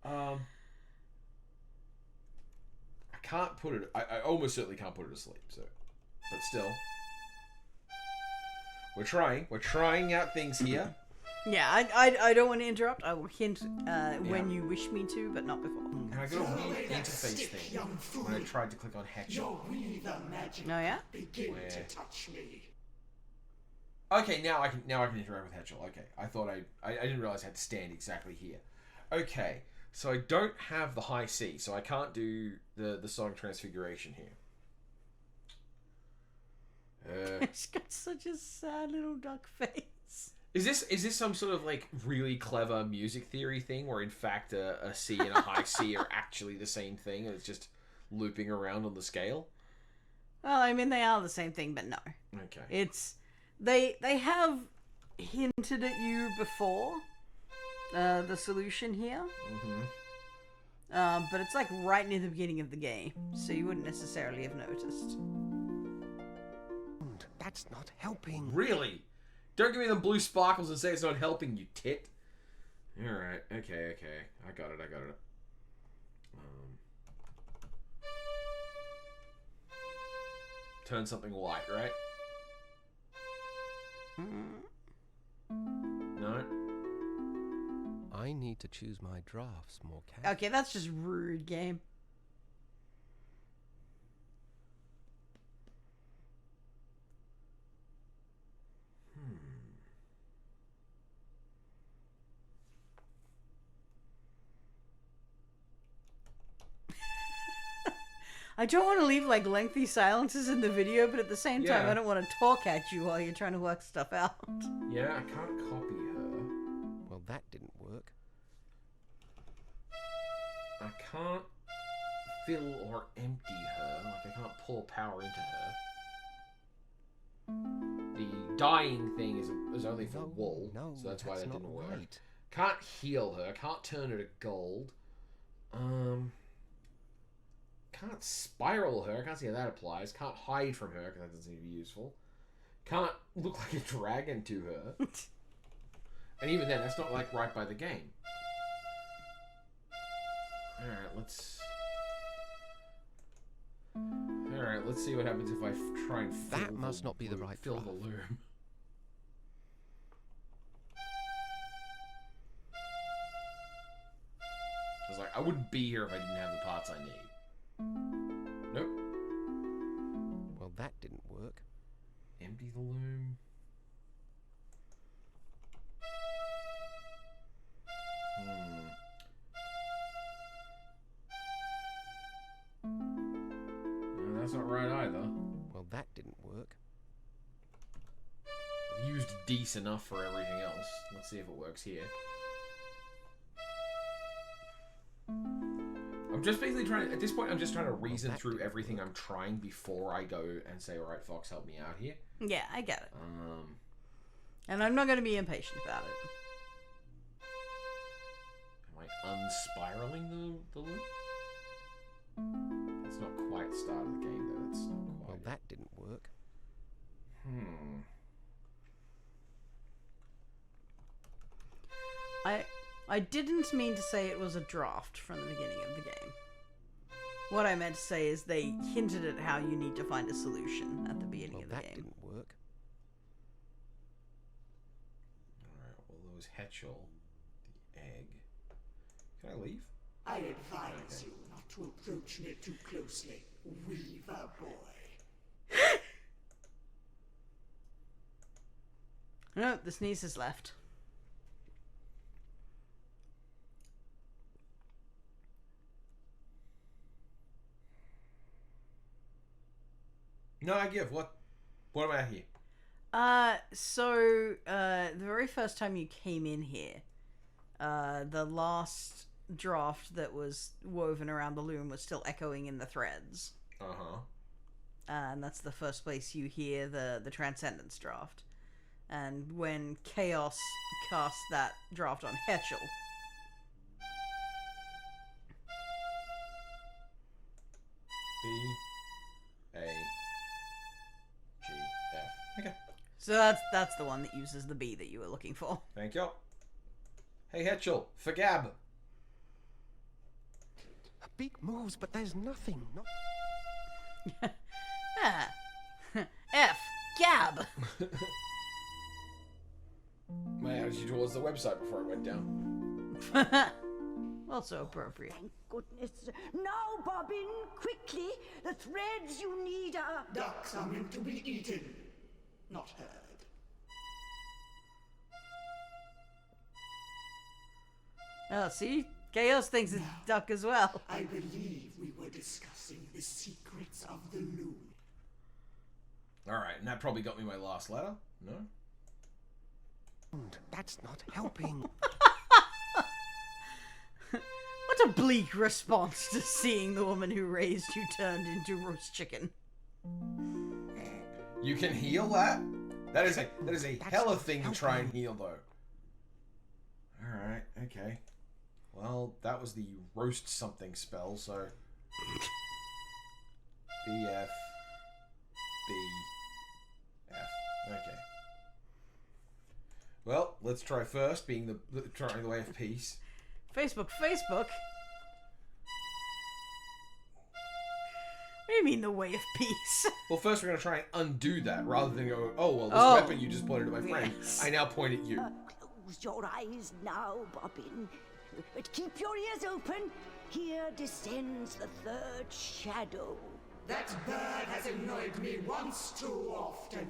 I can't put it. I almost certainly can't put it to sleep. So, but still, we're trying. We're trying out things here. Yeah, I don't want to interrupt. I will hint when you wish me to, but not before. And I got a weird interface thing when I tried to click on Hetchel. Your weaver magic Oh yeah. begin Where? to touch me. Okay, now I can interact with Hetchel. Okay, I thought I didn't realize I had to stand exactly here. Okay, so I don't have the high C, so I can't do the song transfiguration here. She's got such a sad little duck face. Is this some sort of like really clever music theory thing where in fact a C and a high C are actually the same thing and it's just looping around on the scale? Well, I mean they are the same thing, but no. Okay. It's they have hinted at you before the solution here. Mm-hmm. But it's like right near the beginning of the game, so you wouldn't necessarily have noticed. That's not helping. Really? Don't give me them blue sparkles and say it's not helping, you tit. Alright, okay. I got it. turn something white, right? No? I need to choose my drafts more carefully. Okay, that's just rude, game. I don't want to leave like lengthy silences in the video, but at the same time, Yeah. I don't want to talk at you while you're trying to work stuff out. Yeah, I can't copy her. Well, that didn't work. I can't fill or empty her. Like, I can't pour power into her. The dying thing is only for wool, so that's why that not didn't work. right. Can't heal her. Can't turn her to gold. Can't spiral her. I can't see how that applies. Can't hide from her because that doesn't seem to be useful. Can't look like a dragon to her. And even then, that's not like right by the game. Alright, let's see what happens if I try and fill That must not be the right fill the draft. loom. I was like, I wouldn't be here if I didn't have the parts I need. Nope. Well, that didn't work. Empty the loom. No, that's not right either. Well, that didn't work. I've used Deece enough for everything else. Let's see if it works here. I'm just basically trying, at this point, I'm just trying to reason through everything I'm trying before I go and say, alright, Fox, help me out here. Yeah, I get it. And I'm not going to be impatient about it. Am I unspiraling the loop? It's not quite the start of the game, though. That's not quite. Well, that didn't work. I didn't mean to say it was a draft from the beginning of the game. What I meant to say is they hinted at how you need to find a solution at the beginning of the That game. didn't work. Alright, well, there was Hetchel, the egg. Can I leave? I advise you not to approach me too closely, Weaver boy. No, the sneeze has left. No, I give. What am I here? The very first time you came in here, the last draft that was woven around the loom was still echoing in the threads. Uh-huh. And that's the first place you hear the Transcendence draft. And when Chaos cast that draft on Hetchel, B-A-G-F. Okay. so that's the one that uses the B that you were looking for. Thank you. Hey, Hetchel, for Gab. A beat moves, but there's nothing. Ah. F. Gab. My attitude towards the website before I went down. Also appropriate. Thank goodness. Now, Bobbin, quickly. The threads you need are... Ducks are meant to be eaten, not heard. Oh, see? Chaos thinks it's duck as well. I believe we were discussing the secrets of the loom. Alright, and that probably got me my last letter? No? That's not helping. What a bleak response to seeing the woman who raised you turned into roast chicken. You can heal that? That is a hella thing to try and heal, though. Alright, okay. Well, that was the roast something spell, so... B-F... B-F. Okay. Well, let's try first, being trying the way of peace. Facebook. do you mean the way of peace? Well, first we're going to try and undo that, rather than go, oh, well, this weapon you just pointed at my friend. Yes. I now point at you. Close your eyes now, Bobbin. But keep your ears open. Here descends the third shadow. That bird has annoyed me once too often.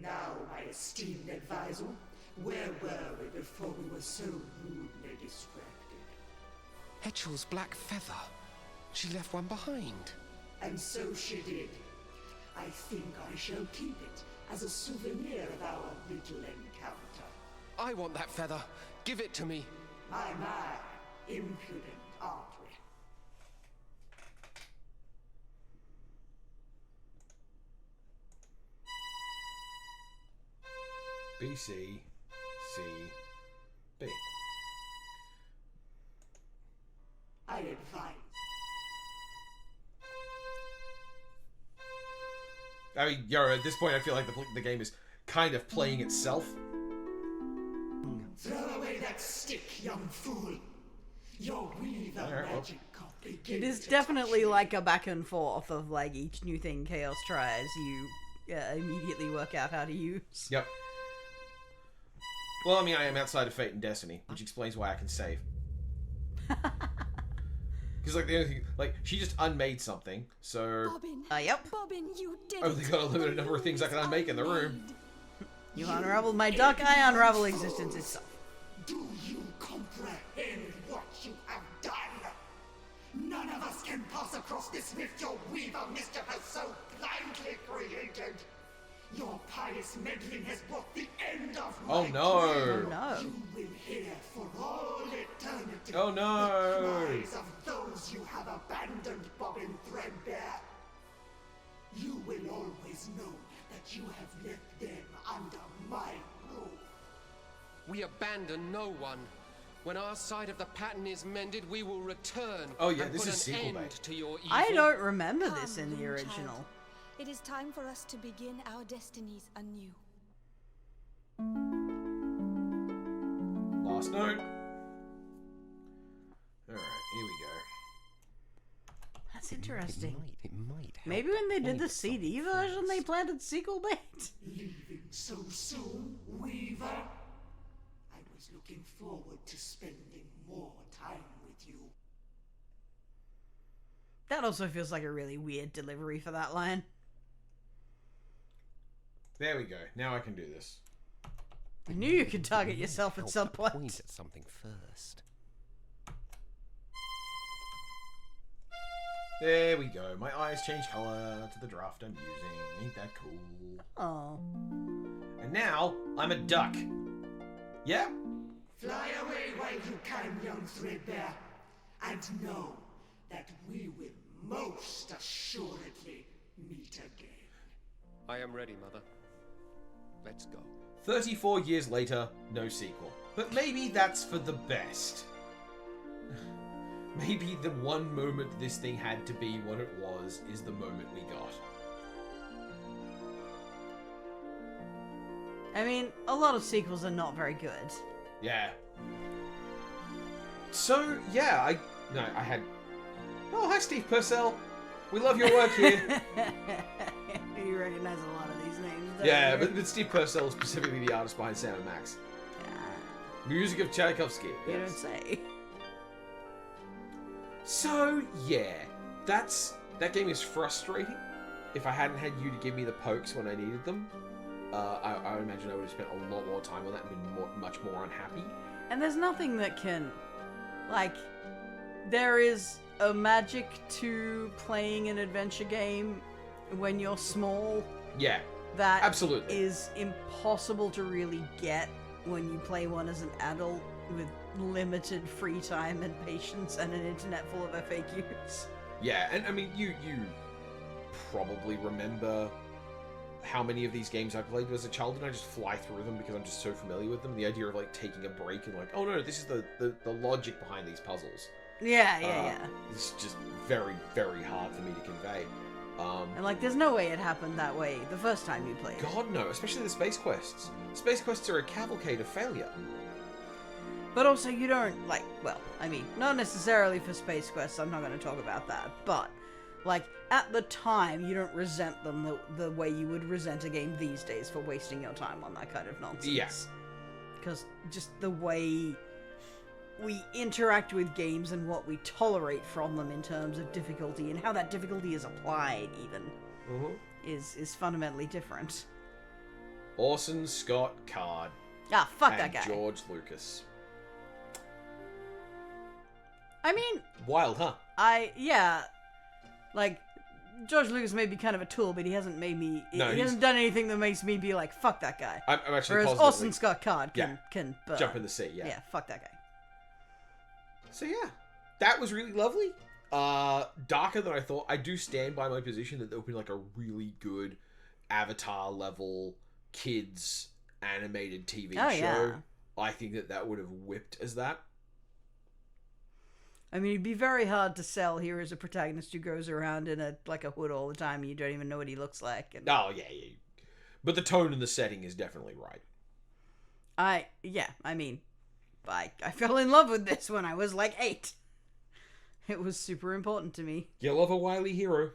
Now, my esteemed advisor, where were we before we were so rudely distracted? Hetchel's black feather. She left one behind. And so she did. I think I shall keep it as a souvenir of our little encounter. I want that feather. Give it to me. My, impudent, aren't we? B, C, C, B. I advise. I mean, at this point, I feel like the game is kind of playing itself. Throw away that stick, young fool. Your weaver magic can't begin. It is to definitely touch me. like a back and forth of like each new thing Chaos tries, you immediately work out how to use. Yep. Well, I mean, I am outside of Fate and Destiny, which explains why I can save. Because, like, the only thing, like, she just unmade something, so... Bobbin. Yep. Bobbin, you did I've only got a limited number of things I can unmake in the room. You unraveled my duck, I unravel existence itself. Do you comprehend what you have done? None of us can pass across this rift your weaver mischief has so blindly created. Your pious meddling has brought the end of my Oh no! Oh no. You will hear for all eternity Oh no! the cries of those you have abandoned, Bobbin Threadbare. You will always know that you have left them under my rule. We abandon no one. When our side of the pattern is mended, we will return. Oh, yeah, and this put is an sequel end bait. to your evil. I don't remember Come, this in the Loom original. child. It is time for us to begin our destinies anew. Last note. Alright, here we go. That's interesting. It might help. Maybe when they did the Point CD something version, they first. planted sequel bait. Leaving so soon, Weaver? I was looking forward to spending more time with you. That also feels like a really weird delivery for that line. There we go. Now I can do this. I knew you could target yourself at Help some to point. Point at something first. There we go. My eyes change colour to the draft I'm using. Ain't that cool? Oh. And now, I'm a duck. Yeah? Fly away while you can, young Threadbare, and know that we will most assuredly meet again. I am ready, Mother. Let's go. 34 years later, no sequel. But maybe that's for the best. Maybe the one moment this thing had to be what it was is the moment we got. I mean, a lot of sequels are not very good. Yeah. So, yeah, I had... Oh, hi, Steve Purcell. We love your work here. You recognize a lot of these names, don't Yeah, you? but Steve Purcell is specifically the artist behind Sam and Max. Music of Tchaikovsky. You Yes. don't say. So, yeah, that game is frustrating. If I hadn't had you to give me the pokes when I needed them, I would imagine I would have spent a lot more time on that and been much more unhappy. And there's nothing that can, like, there is a magic to playing an adventure game when you're small Yeah, that absolutely. is impossible to really get when you play one as an adult with limited free time and patience and an internet full of FAQs. Yeah, and I mean, you probably remember how many of these games I played as a child, and I just fly through them because I'm just so familiar with them. The idea of like taking a break and like, oh no, this is the logic behind these puzzles. Yeah. It's just very, very hard for me to convey. And, like, there's no way it happened that way the first time you played. God, no. Especially the space quests. Space quests are a cavalcade of failure. But also, you don't, like, well, I mean, not necessarily for space quests, I'm not going to talk about that, but, like, at the time, you don't resent them the way you would resent a game these days for wasting your time on that kind of nonsense. Yes. Because just the way we interact with games and what we tolerate from them in terms of difficulty and how that difficulty is applied, even, is fundamentally different. Orson Scott Card. Ah, fuck and that guy. George Lucas. I mean... Wild, huh? Like, George Lucas may be kind of a tool, but he hasn't made me... No, he hasn't done anything that makes me be like, fuck that guy. I'm actually Whereas positively... Orson Scott Card can burn. Jump in the sea, yeah. Yeah, fuck that guy. So yeah, that was really lovely. Darker than I thought. I do stand by my position that there would be like a really good Avatar level kids animated TV show. Yeah. I think that would have whipped as that. I mean, it'd be very hard to sell here as a protagonist who goes around in a hood all the time and you don't even know what he looks like. And... Oh, yeah. But the tone and the setting is definitely right. I fell in love with this when I was like 8. It was super important to me. You love a wily hero.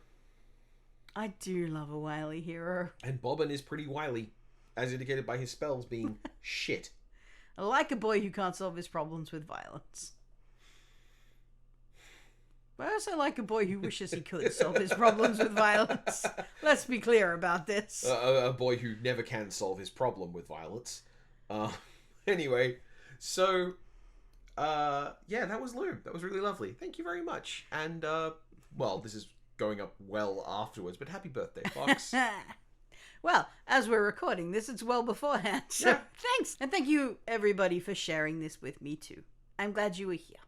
I do love a wily hero. And Bobbin is pretty wily, as indicated by his spells being shit. I like a boy who can't solve his problems with violence. But I also like a boy who wishes he could solve his problems with violence. Let's be clear about this. A boy who never can solve his problem with violence. Anyway, so, yeah, that was Loom. That was really lovely. Thank you very much. And, well, this is going up well afterwards, but happy birthday, Fox. Well, as we're recording this, it's well beforehand. So, Thanks. And thank you, everybody, for sharing this with me, too. I'm glad you were here.